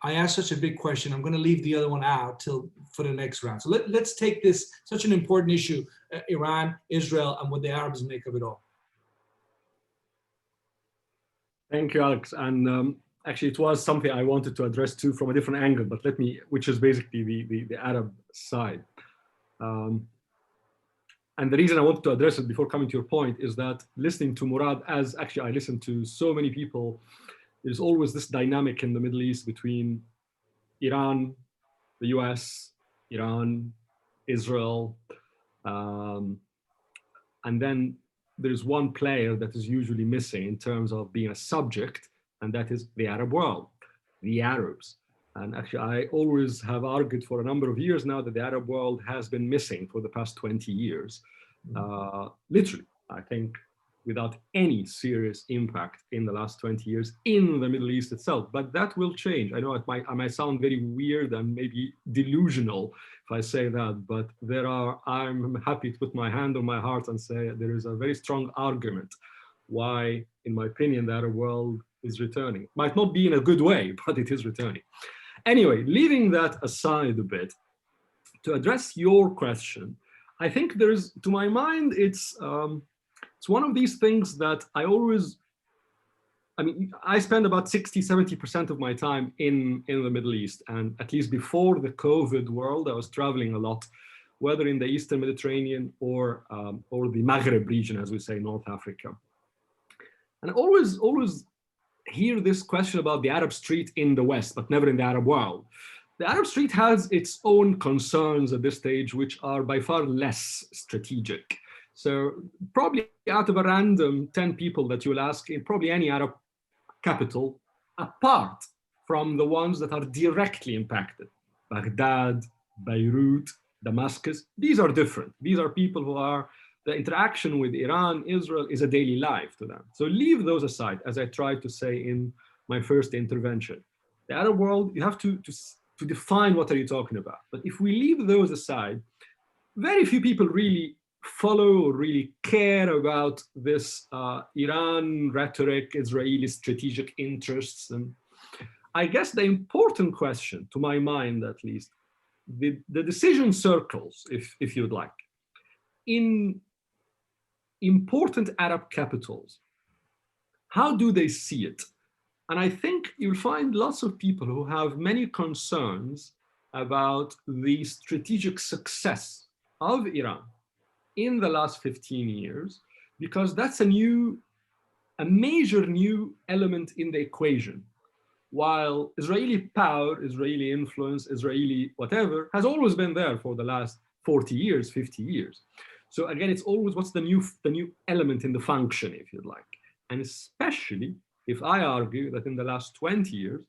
I asked such a big question, I'm going to leave the other one out for the next round. So let's take this, such an important issue, Iran, Israel, and what the Arabs make of it all. Thank you, Alex. And actually, it was something I wanted to address too from a different angle, but let me, which is basically the Arab side. And the reason I wanted to address it before coming to your point is that listening to Murad, as actually I listen to so many people, there's always this dynamic in the Middle East between Iran, the US, Iran, Israel, and then there's one player that is usually missing in terms of being a subject, and that is the Arab world, the Arabs. And actually, I always have argued for a number of years now that the Arab world has been missing for the past 20 years. Literally, I think, without any serious impact in the last 20 years in the Middle East itself. But that will change. I know I might sound very weird and maybe delusional if I say that, but I'm happy to put my hand on my heart and say there is a very strong argument why, in my opinion, the Arab world is returning. Might not be in a good way, but it is returning. Anyway, leaving that aside a bit, to address your question, I think there's, to my mind, it's one of these things that I spend about 60–70% of my time in the Middle East. And at least before the COVID world, I was traveling a lot, whether in the Eastern Mediterranean or the Maghreb region, as we say, North Africa. And I always hear this question about the Arab street in the West, but never in the Arab world. The Arab street has its own concerns at this stage, which are by far less strategic. So probably out of a random 10 people that you'll ask in probably any Arab capital, apart from the ones that are directly impacted, Baghdad, Beirut, Damascus, these are different. These are people who are, the interaction with Iran, Israel is a daily life to them. So leave those aside, as I tried to say in my first intervention. The Arab world, you have to define what are you talking about. But if we leave those aside, very few people really follow or really care about this Iran rhetoric, Israeli strategic interests. And I guess the important question, to my mind at least, the decision circles, if you'd like, in important Arab capitals, how do they see it? And I think you'll find lots of people who have many concerns about the strategic success of Iran in the last 15 years, because that's a major new element in the equation. While Israeli power, Israeli influence, Israeli whatever, has always been there for the last 40 years, 50 years. So again, it's always what's the new element in the function, if you'd like. And especially if I argue that in the last 20 years,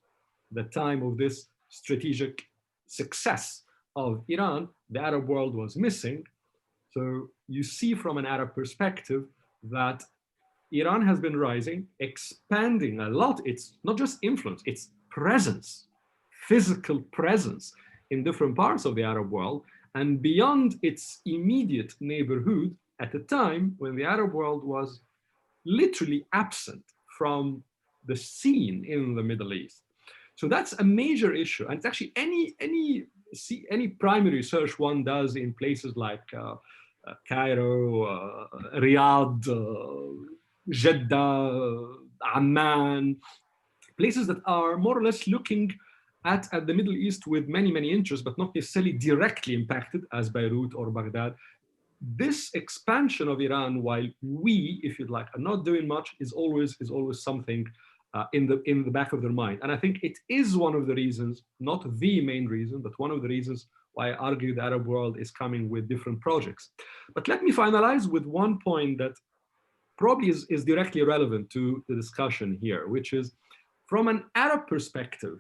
the time of this strategic success of Iran, the Arab world was missing. So you see from an Arab perspective that Iran has been rising, expanding a lot. It's not just influence, it's presence, physical presence in different parts of the Arab world, and beyond its immediate neighborhood at a time when the Arab world was literally absent from the scene in the Middle East. So that's a major issue. And it's actually any primary research one does in places like Cairo, Riyadh, Jeddah, Amman, places that are more or less looking at the Middle East with many, many interests, but not necessarily directly impacted as Beirut or Baghdad. This expansion of Iran, while we, if you'd like, are not doing much, is always something in the back of their mind. And I think it is one of the reasons, not the main reason, but one of the reasons why I argue the Arab world is coming with different projects. But let me finalize with one point that probably is directly relevant to the discussion here, which is from an Arab perspective,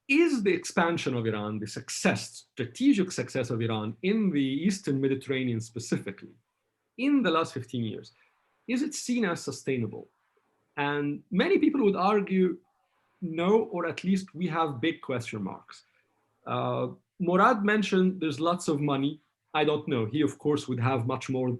is the expansion of Iran, the strategic success of Iran in the Eastern Mediterranean specifically, in the last 15 years, is it seen as sustainable? And many people would argue no, or at least we have big question marks. Morad mentioned there's lots of money. I don't know. He, of course, would have much more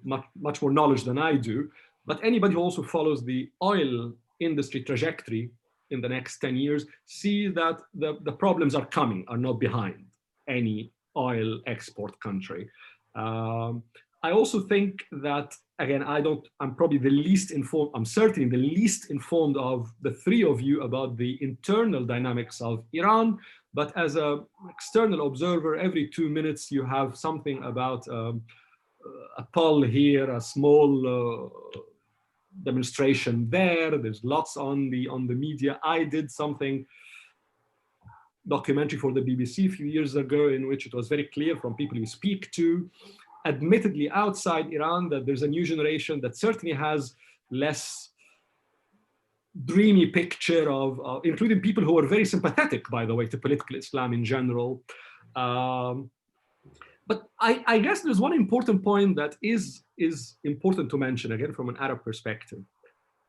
knowledge than I do. But anybody who also follows the oil industry trajectory in the next 10 years, see that the problems are coming, are not behind any oil export country. I also think that, again, I'm probably the least informed, I'm certainly the least informed of the three of you about the internal dynamics of Iran, but as an external observer, every 2 minutes you have something about a poll here, a small demonstration there. There's lots on the media. I did something documentary for the BBC a few years ago in which it was very clear from people you speak to admittedly outside Iran, that there's a new generation that certainly has less dreamy picture of, including people who are very sympathetic, by the way, to political Islam in general. But I guess there's one important point that is important to mention, again, from an Arab perspective.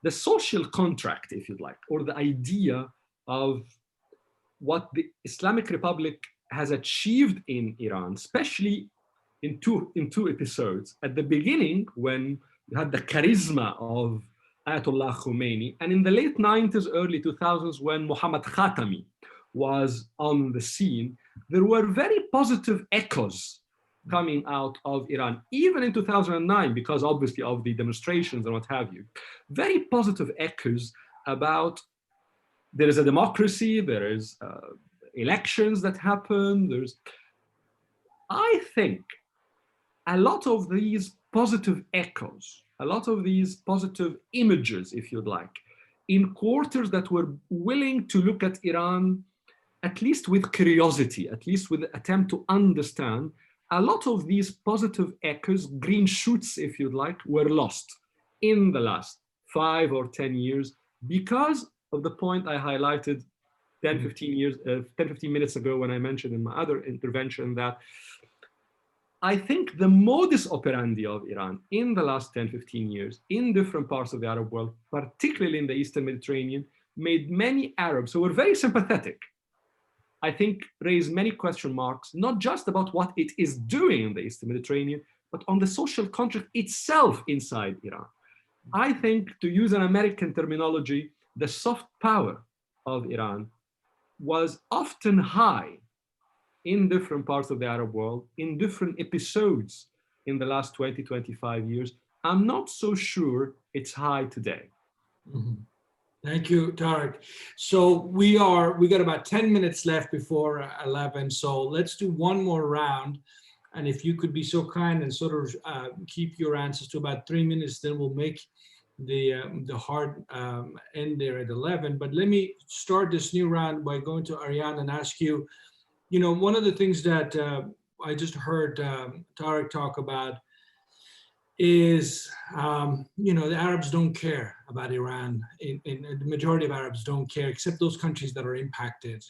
The social contract, if you'd like, or the idea of what the Islamic Republic has achieved in Iran, especially in two episodes. At the beginning, when you had the charisma of Ayatollah Khamenei, and in the late 90s, early 2000s, when Mohammad Khatami was on the scene, there were very positive echoes coming out of Iran, even in 2009, because obviously of the demonstrations and what have you. Very positive echoes about there is a democracy, there is elections that happen. I think a lot of these positive echoes, a lot of these positive images, if you'd like, in quarters that were willing to look at Iran, at least with curiosity, at least with the attempt to understand, a lot of these positive echoes, green shoots, if you'd like, were lost in the last 5 or 10 years because of the point I highlighted 15 minutes ago when I mentioned in my other intervention that I think the modus operandi of Iran in the last 10, 15 years in different parts of the Arab world, particularly in the Eastern Mediterranean, made many Arabs who were very sympathetic, I think, raise many question marks, not just about what it is doing in the Eastern Mediterranean, but on the social contract itself inside Iran. I think, to use an American terminology, the soft power of Iran was often high in different parts of the Arab world, in different episodes in the last 20, 25 years. I'm not so sure it's high today. Mm-hmm. Thank you, Tariq. So we got about 10 minutes left before 11. So let's do one more round. And if you could be so kind and sort of keep your answers to about 3 minutes, then we'll make the hard end there at 11. But let me start this new round by going to Ariane and ask you, one of the things that I just heard Tariq talk about is, the Arabs don't care about Iran. The majority of Arabs don't care, except those countries that are impacted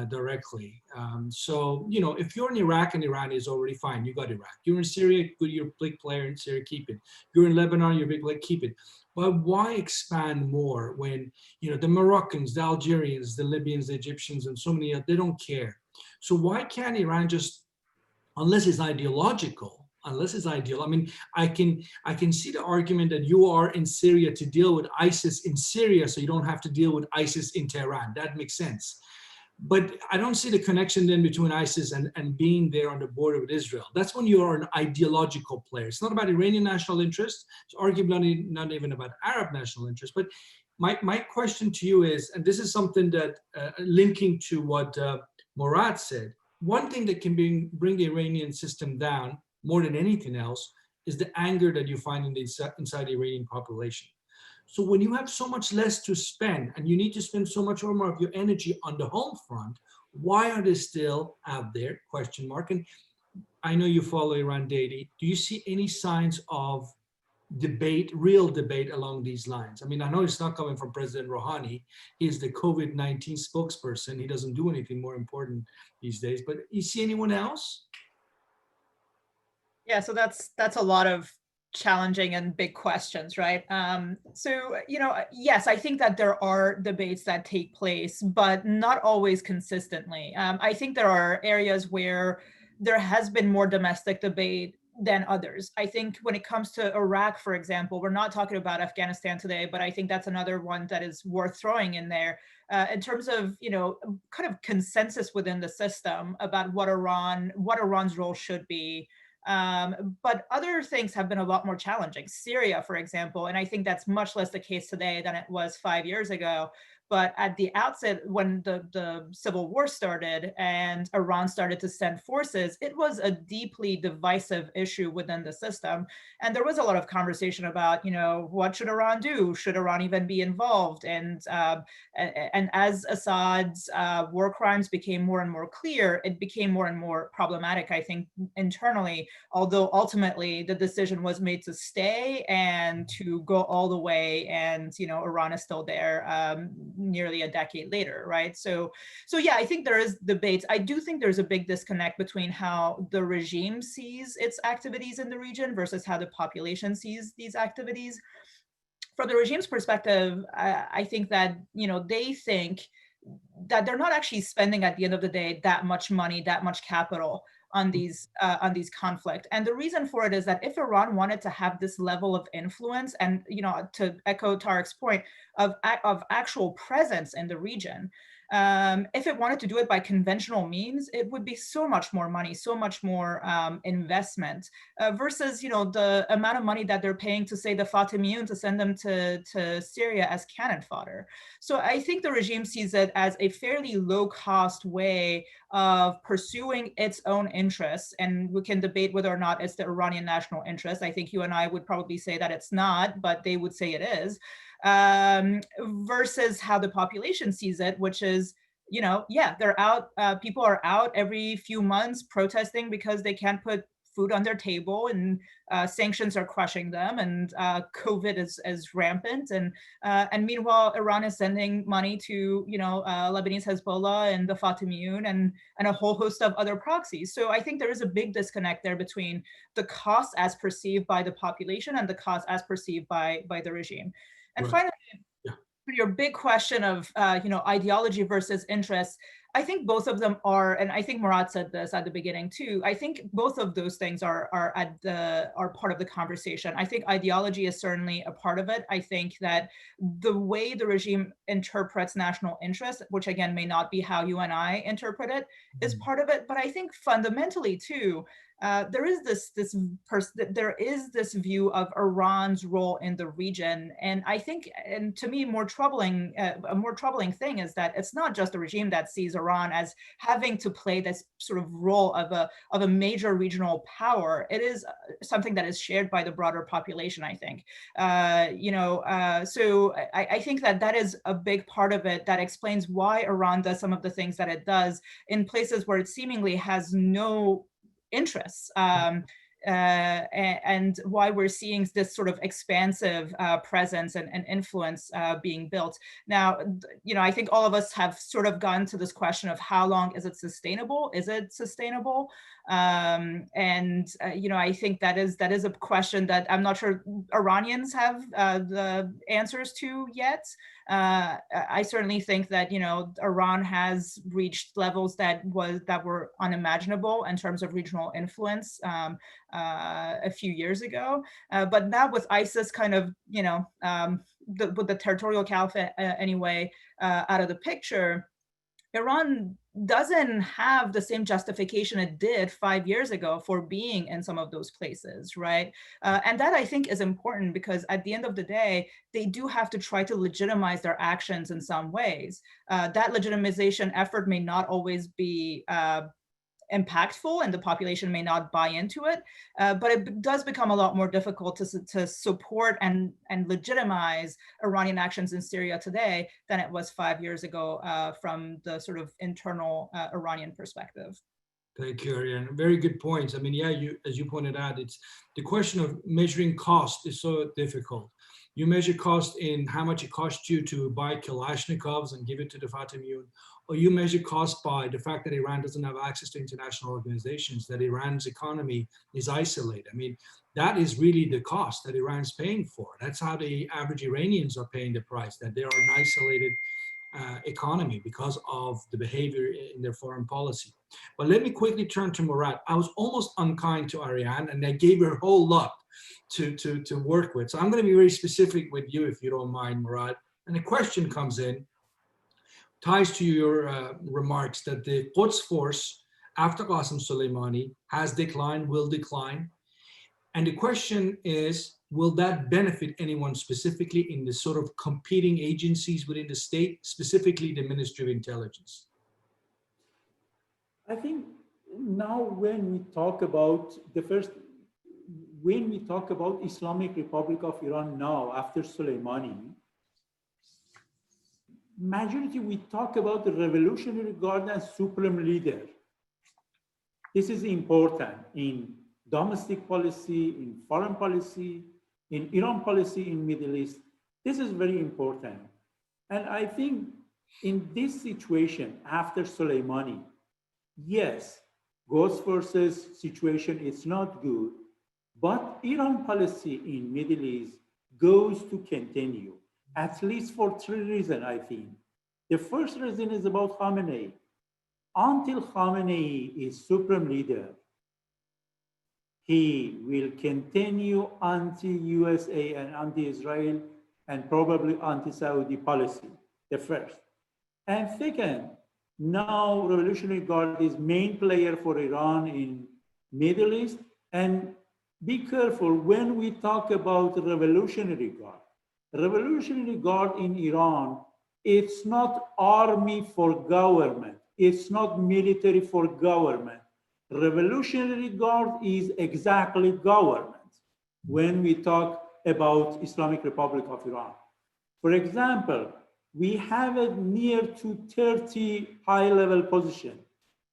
directly. So, if you're in Iraq and Iran is already fine, you got Iraq. You're in Syria, good, you're a big player in Syria, keep it. You're in Lebanon, you're a big player, keep it. But why expand more when, the Moroccans, the Algerians, the Libyans, the Egyptians, and so many, they don't care. So why can't Iran just, unless it's ideological, I mean, I can see the argument that you are in Syria to deal with ISIS in Syria, so you don't have to deal with ISIS in Tehran. That makes sense. But I don't see the connection then between ISIS and being there on the border with Israel. That's when you are an ideological player. It's not about Iranian national interest. It's arguably not even about Arab national interest. But my question to you is, and this is something that linking to what Murad said, one thing that can bring the Iranian system down more than anything else is the anger that you find inside the Iranian population. So when you have so much less to spend and you need to spend so much more of your energy on the home front, why are they still out there? Question mark. And I know you follow Iran daily. Do you see any signs of debate, real debate along these lines? I mean, I know it's not coming from President Rouhani. He's the COVID-19 spokesperson. He doesn't do anything more important these days, but you see anyone else? Yeah, so that's a lot of challenging and big questions, right? So, yes, I think that there are debates that take place, but not always consistently. I think there are areas where there has been more domestic debate than others. I think when it comes to Iraq, for example, we're not talking about Afghanistan today, but I think that's another one that is worth throwing in there in terms of, kind of consensus within the system about what Iran's role should be. But other things have been a lot more challenging. Syria, for example, and I think that's much less the case today than it was 5 years ago. But at the outset, when the civil war started and Iran started to send forces, it was a deeply divisive issue within the system. And there was a lot of conversation about, what should Iran do? Should Iran even be involved? And as Assad's war crimes became more and more clear, it became more and more problematic, I think, internally, although ultimately the decision was made to stay and to go all the way. And, Iran is still there nearly a decade later, right? So yeah, I think there is debates. I do think there's a big disconnect between how the regime sees its activities in the region versus how the population sees these activities. From the regime's perspective, I think that, they think that they're not actually spending at the end of the day that much money, that much capital on these conflict. And the reason for it is that if Iran wanted to have this level of influence and, to echo Tariq's point of actual presence in the region, if it wanted to do it by conventional means, it would be so much more money, so much more investment versus, the amount of money that they're paying to, say, the Fatimiyun to send them to Syria as cannon fodder. So I think the regime sees it as a fairly low-cost way of pursuing its own interests. And we can debate whether or not it's the Iranian national interest. I think you and I would probably say that it's not, but they would say it is. Versus how the population sees it, which is, yeah, they're out, people are out every few months protesting because they can't put food on their table, and sanctions are crushing them, and COVID is rampant, and meanwhile Iran is sending money to Lebanese Hezbollah and the Fatimiyun and a whole host of other proxies. So I think there is a big disconnect there between the cost as perceived by the population and the cost as perceived by the regime. And finally, your big question of ideology versus interests, I think both of them are, and I think Murad said this at the beginning too, I think both of those things are part of the conversation. I think ideology is certainly a part of it. I think that the way the regime interprets national interest, which again may not be how you and I interpret it, is part of it. But I think fundamentally too, there is this view of Iran's role in the region, and I think, and to me, a more troubling thing is that it's not just the regime that sees Iran as having to play this sort of role of a major regional power. It is something that is shared by the broader population, I think. So I think that is a big part of it that explains why Iran does some of the things that it does in places where it seemingly has no interests, and why we're seeing this sort of expansive presence and influence being built. Now, I think all of us have sort of gone to this question of how long is it sustainable? Is it sustainable? I think that is a question that I'm not sure Iranians have the answers to yet. I certainly think that Iran has reached levels that were unimaginable in terms of regional influence a few years ago, but now with ISIS kind of with the territorial caliphate anyway out of the picture, Iran doesn't have the same justification it did 5 years ago for being in some of those places, right? And that I think is important because at the end of the day, they do have to try to legitimize their actions in some ways. That legitimization effort may not always be impactful and the population may not buy into it, but it does become a lot more difficult to support and legitimize Iranian actions in Syria today than it was 5 years ago from the sort of internal Iranian perspective. Thank you, Ariane. Very good points. I mean, yeah, as you pointed out, it's the question of measuring cost is so difficult. You measure cost in how much it costs you to buy Kalashnikovs and give it to the Fatimiyun, or you measure cost by the fact that Iran doesn't have access to international organizations, that Iran's economy is isolated. I mean, that is really the cost that Iran's paying for. That's how the average Iranians are paying the price, that they are an isolated economy because of the behavior in their foreign policy. But let me quickly turn to Murad. I was almost unkind to Ariane and I gave her a whole lot to work with. So I'm going to be very specific with you, if you don't mind, Murad. And the question comes in, ties to your remarks that the Quds force after Qassem Soleimani has declined, will decline. And the question is, will that benefit anyone specifically in the sort of competing agencies within the state, specifically the Ministry of Intelligence? I think now when we talk about Islamic Republic of Iran now after Soleimani, majority we talk about the Revolutionary Guard and Supreme Leader. This is important in domestic policy, in foreign policy, in Iran policy, in Middle East. This is very important. And I think in this situation after Soleimani, yes, Ghost forces situation is not good, but Iran policy in Middle East goes to continue, at least for 3 reasons, I think. The first reason is about Khamenei. Until Khamenei is supreme leader, he will continue anti-USA and anti-Israel and probably anti-Saudi policy, the first. And second, now Revolutionary Guard is main player for Iran in Middle East. And be careful when we talk about Revolutionary Guard. Revolutionary Guard in Iran, it's not army for government. It's not military for government. Revolutionary Guard is exactly government when we talk about Islamic Republic of Iran. For example, we have a near to 30 high-level position.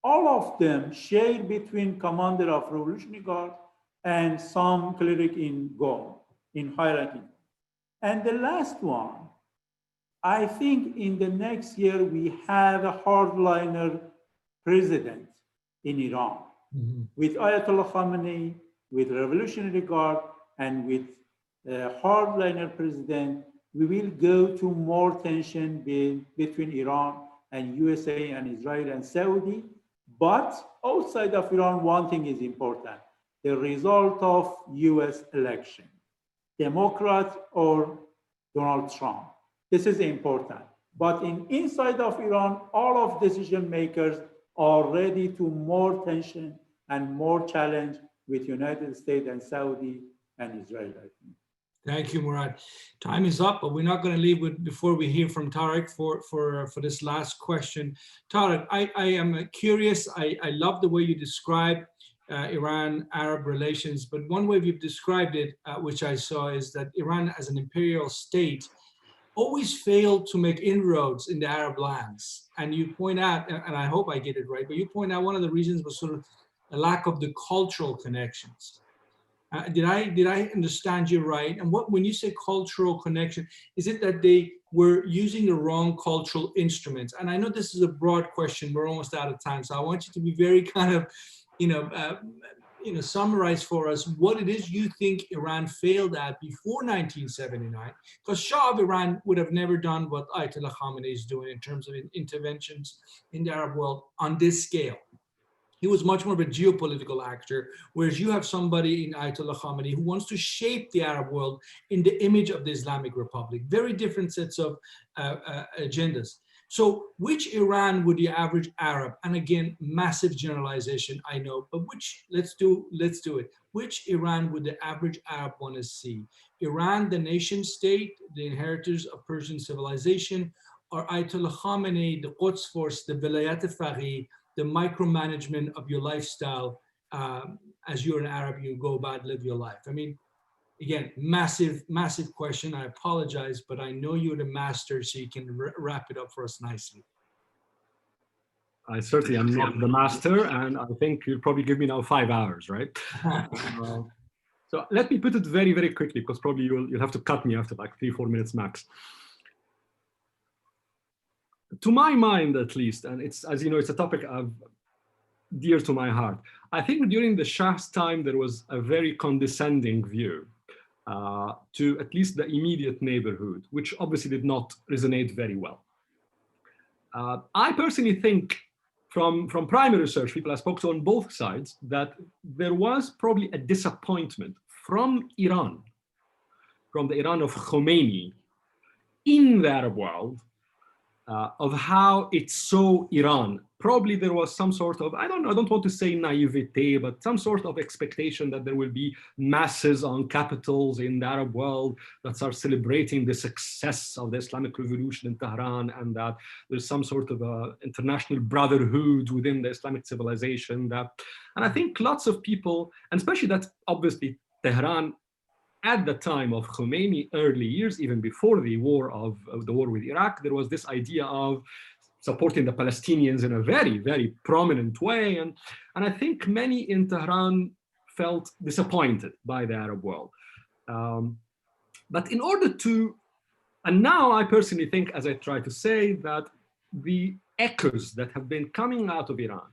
All of them share between commander of Revolutionary Guard and some cleric in GOM, in hierarchy. And the last one, I think in the next year, we have a hardliner president in Iran with Ayatollah Khamenei, with Revolutionary Guard, and with hardliner president. We will go to more tension between Iran and USA and Israel and Saudi. But outside of Iran, one thing is important, the result of US election, Democrat or Donald Trump. This is important. But inside of Iran, all of decision makers are ready to more tension and more challenge with United States and Saudi and Israel, I think. Thank you, Murad. Time is up, but we're not going to leave before we hear from Tariq for this last question. Tariq, I am curious. I love the way you describe Iran-Arab relations, but one way you've described it, which I saw, is that Iran as an imperial state always failed to make inroads in the Arab lands. And you point out, and I hope I get it right, but you point out one of the reasons was sort of a lack of the cultural connections. Did I understand you right? And when you say cultural connection, is it that they were using the wrong cultural instruments? And I know this is a broad question. We're almost out of time, so I want you to be very kind of, summarize for us what it is you think Iran failed at before 1979. Because Shah of Iran would have never done what Ayatollah Khamenei is doing in terms of interventions in the Arab world on this scale. He was much more of a geopolitical actor, whereas you have somebody in Ayatollah Khamenei who wants to shape the Arab world in the image of the Islamic Republic. Very different sets of agendas. So which Iran would the average Arab, and again, massive generalization, I know, but let's do it. Which Iran would the average Arab want to see? Iran, the nation state, the inheritors of Persian civilization, or Ayatollah Khamenei, the Quds force, the Vilayat al-Faqih, the micromanagement of your lifestyle, as you're an Arab, you go about, live your life. I mean, again, massive, massive question. I apologize, but I know you're the master, so you can wrap it up for us nicely. I certainly am not the master, and I think you'll probably give me now 5 hours, right? So let me put it very, very quickly, because probably you'll have to cut me after like 3-4 minutes max. To my mind, at least, and it's, as you know, it's a topic dear to my heart. I think during the Shah's time, there was a very condescending view to at least the immediate neighborhood, which obviously did not resonate very well. I personally think from primary research, people I spoke to on both sides, that there was probably a disappointment from Iran, from the Iran of Khomeini in the Arab world, of how it saw Iran, probably there was some sort of, I don't want to say naivete, but some sort of expectation that there will be masses on capitals in the Arab world that are celebrating the success of the Islamic Revolution in Tehran, and that there's some sort of international brotherhood within the Islamic civilization. And I think lots of people, and especially that obviously Tehran, at the time of Khomeini early years, even before the war with Iraq, there was this idea of supporting the Palestinians in a very, very prominent way. And I think many in Tehran felt disappointed by the Arab world. But in order to, and now I personally think, as I try to say, that the echoes that have been coming out of Iran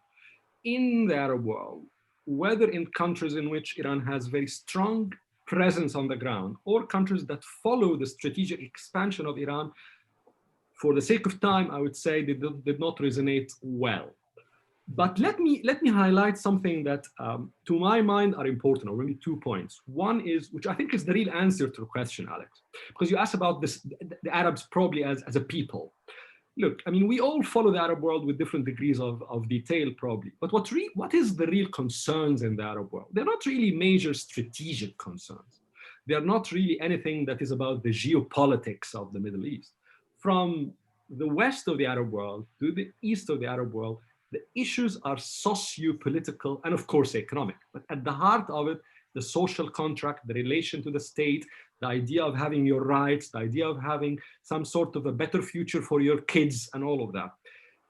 in the Arab world, whether in countries in which Iran has very strong presence on the ground, or countries that follow the strategic expansion of Iran, for the sake of time, I would say they did not resonate well. But let me highlight something that, to my mind, are important, or maybe 2 points. One is, which I think is the real answer to the question, Alex, because you asked about this, the Arabs probably as a people. Look, I mean, we all follow the Arab world with different degrees of detail, probably. But what is the real concerns in the Arab world? They're not really major strategic concerns. They're not really anything that is about the geopolitics of the Middle East. From the west of the Arab world to the east of the Arab world, the issues are socio-political and, of course, economic. But at the heart of it, the social contract, the relation to the state, the idea of having your rights, the idea of having some sort of a better future for your kids, and all of that.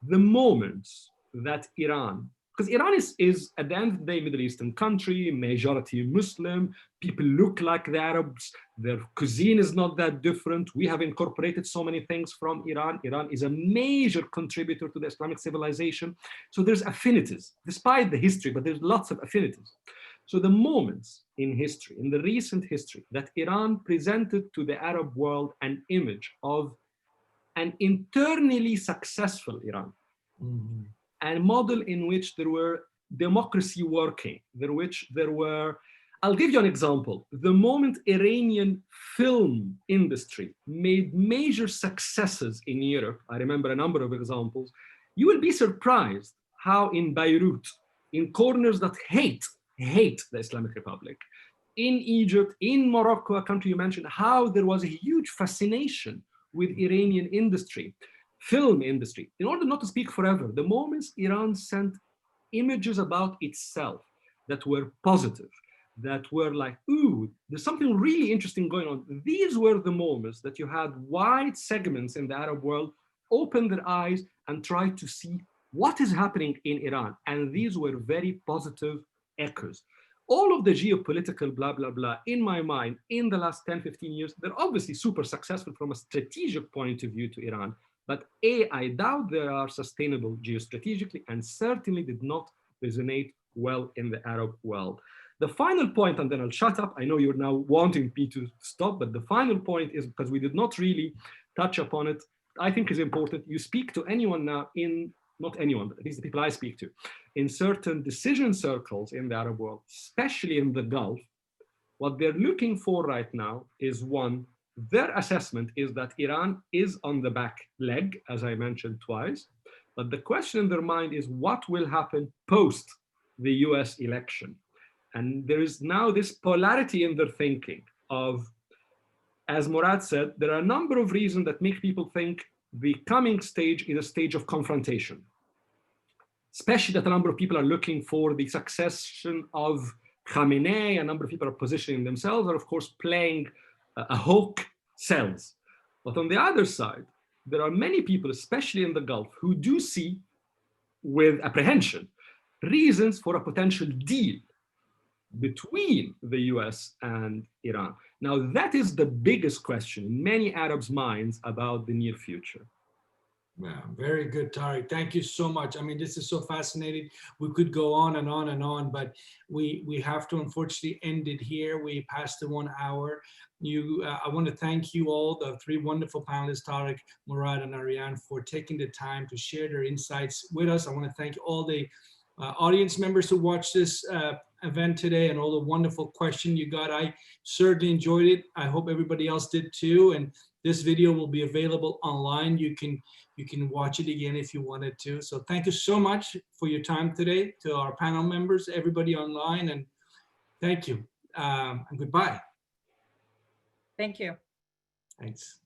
The moments that Iran, because Iran is at the end of the day, Middle Eastern country, majority Muslim, people look like the Arabs, their cuisine is not that different. We have incorporated so many things from Iran. Iran is a major contributor to the Islamic civilization. So there's affinities, despite the history, but there's lots of affinities. So the moments in history, in the recent history, that Iran presented to the Arab world an image of an internally successful Iran, a model in which there were democracy working, there were, I'll give you an example. The moment Iranian film industry made major successes in Europe, I remember a number of examples, you will be surprised how in Beirut, in corners that hate the Islamic Republic, in Egypt, in Morocco, a country you mentioned, how there was a huge fascination with Iranian industry, film industry. In order not to speak forever, the moments Iran sent images about itself that were positive, that were like, ooh, there's something really interesting going on. These were the moments that you had wide segments in the Arab world open their eyes and try to see what is happening in Iran. And these were very positive echoes. All of the geopolitical blah, blah, blah, in my mind, in the last 10, 15 years, they're obviously super successful from a strategic point of view to Iran. But I doubt they are sustainable geostrategically, and certainly did not resonate well in the Arab world. The final point, and then I'll shut up. I know you're now wanting me to stop, but the final point is, because we did not really touch upon it, I think is important. You speak to anyone now not anyone, but at least the people I speak to, in certain decision circles in the Arab world, especially in the Gulf, what they're looking for right now is, one, their assessment is that Iran is on the back leg, as I mentioned twice, but the question in their mind is what will happen post the US election? And there is now this polarity in their thinking of, as Murad said, there are a number of reasons that make people think the coming stage is a stage of confrontation, especially that a number of people are looking for the succession of Khamenei. A number of people are positioning themselves, are of course playing a hawk sells. But on the other side, there are many people, especially in the Gulf, who do see with apprehension reasons for a potential deal between the US and Iran. Now, that is the biggest question in many Arabs' minds about the near future. Yeah, very good, Tariq. Thank you so much. I mean, this is so fascinating. We could go on and on and on, but we have to unfortunately end it here. We passed the 1 hour. I want to thank you all, the three wonderful panelists, Tariq, Murad, and Ariane, for taking the time to share their insights with us. I want to thank all the audience members who watched this event today and all the wonderful questions you got. I certainly enjoyed it. I hope everybody else did too. And This video will be available online. You can watch it again if you wanted to. So thank you so much for your time today, to our panel members, everybody online, and thank you, and goodbye. Thank you. Thanks.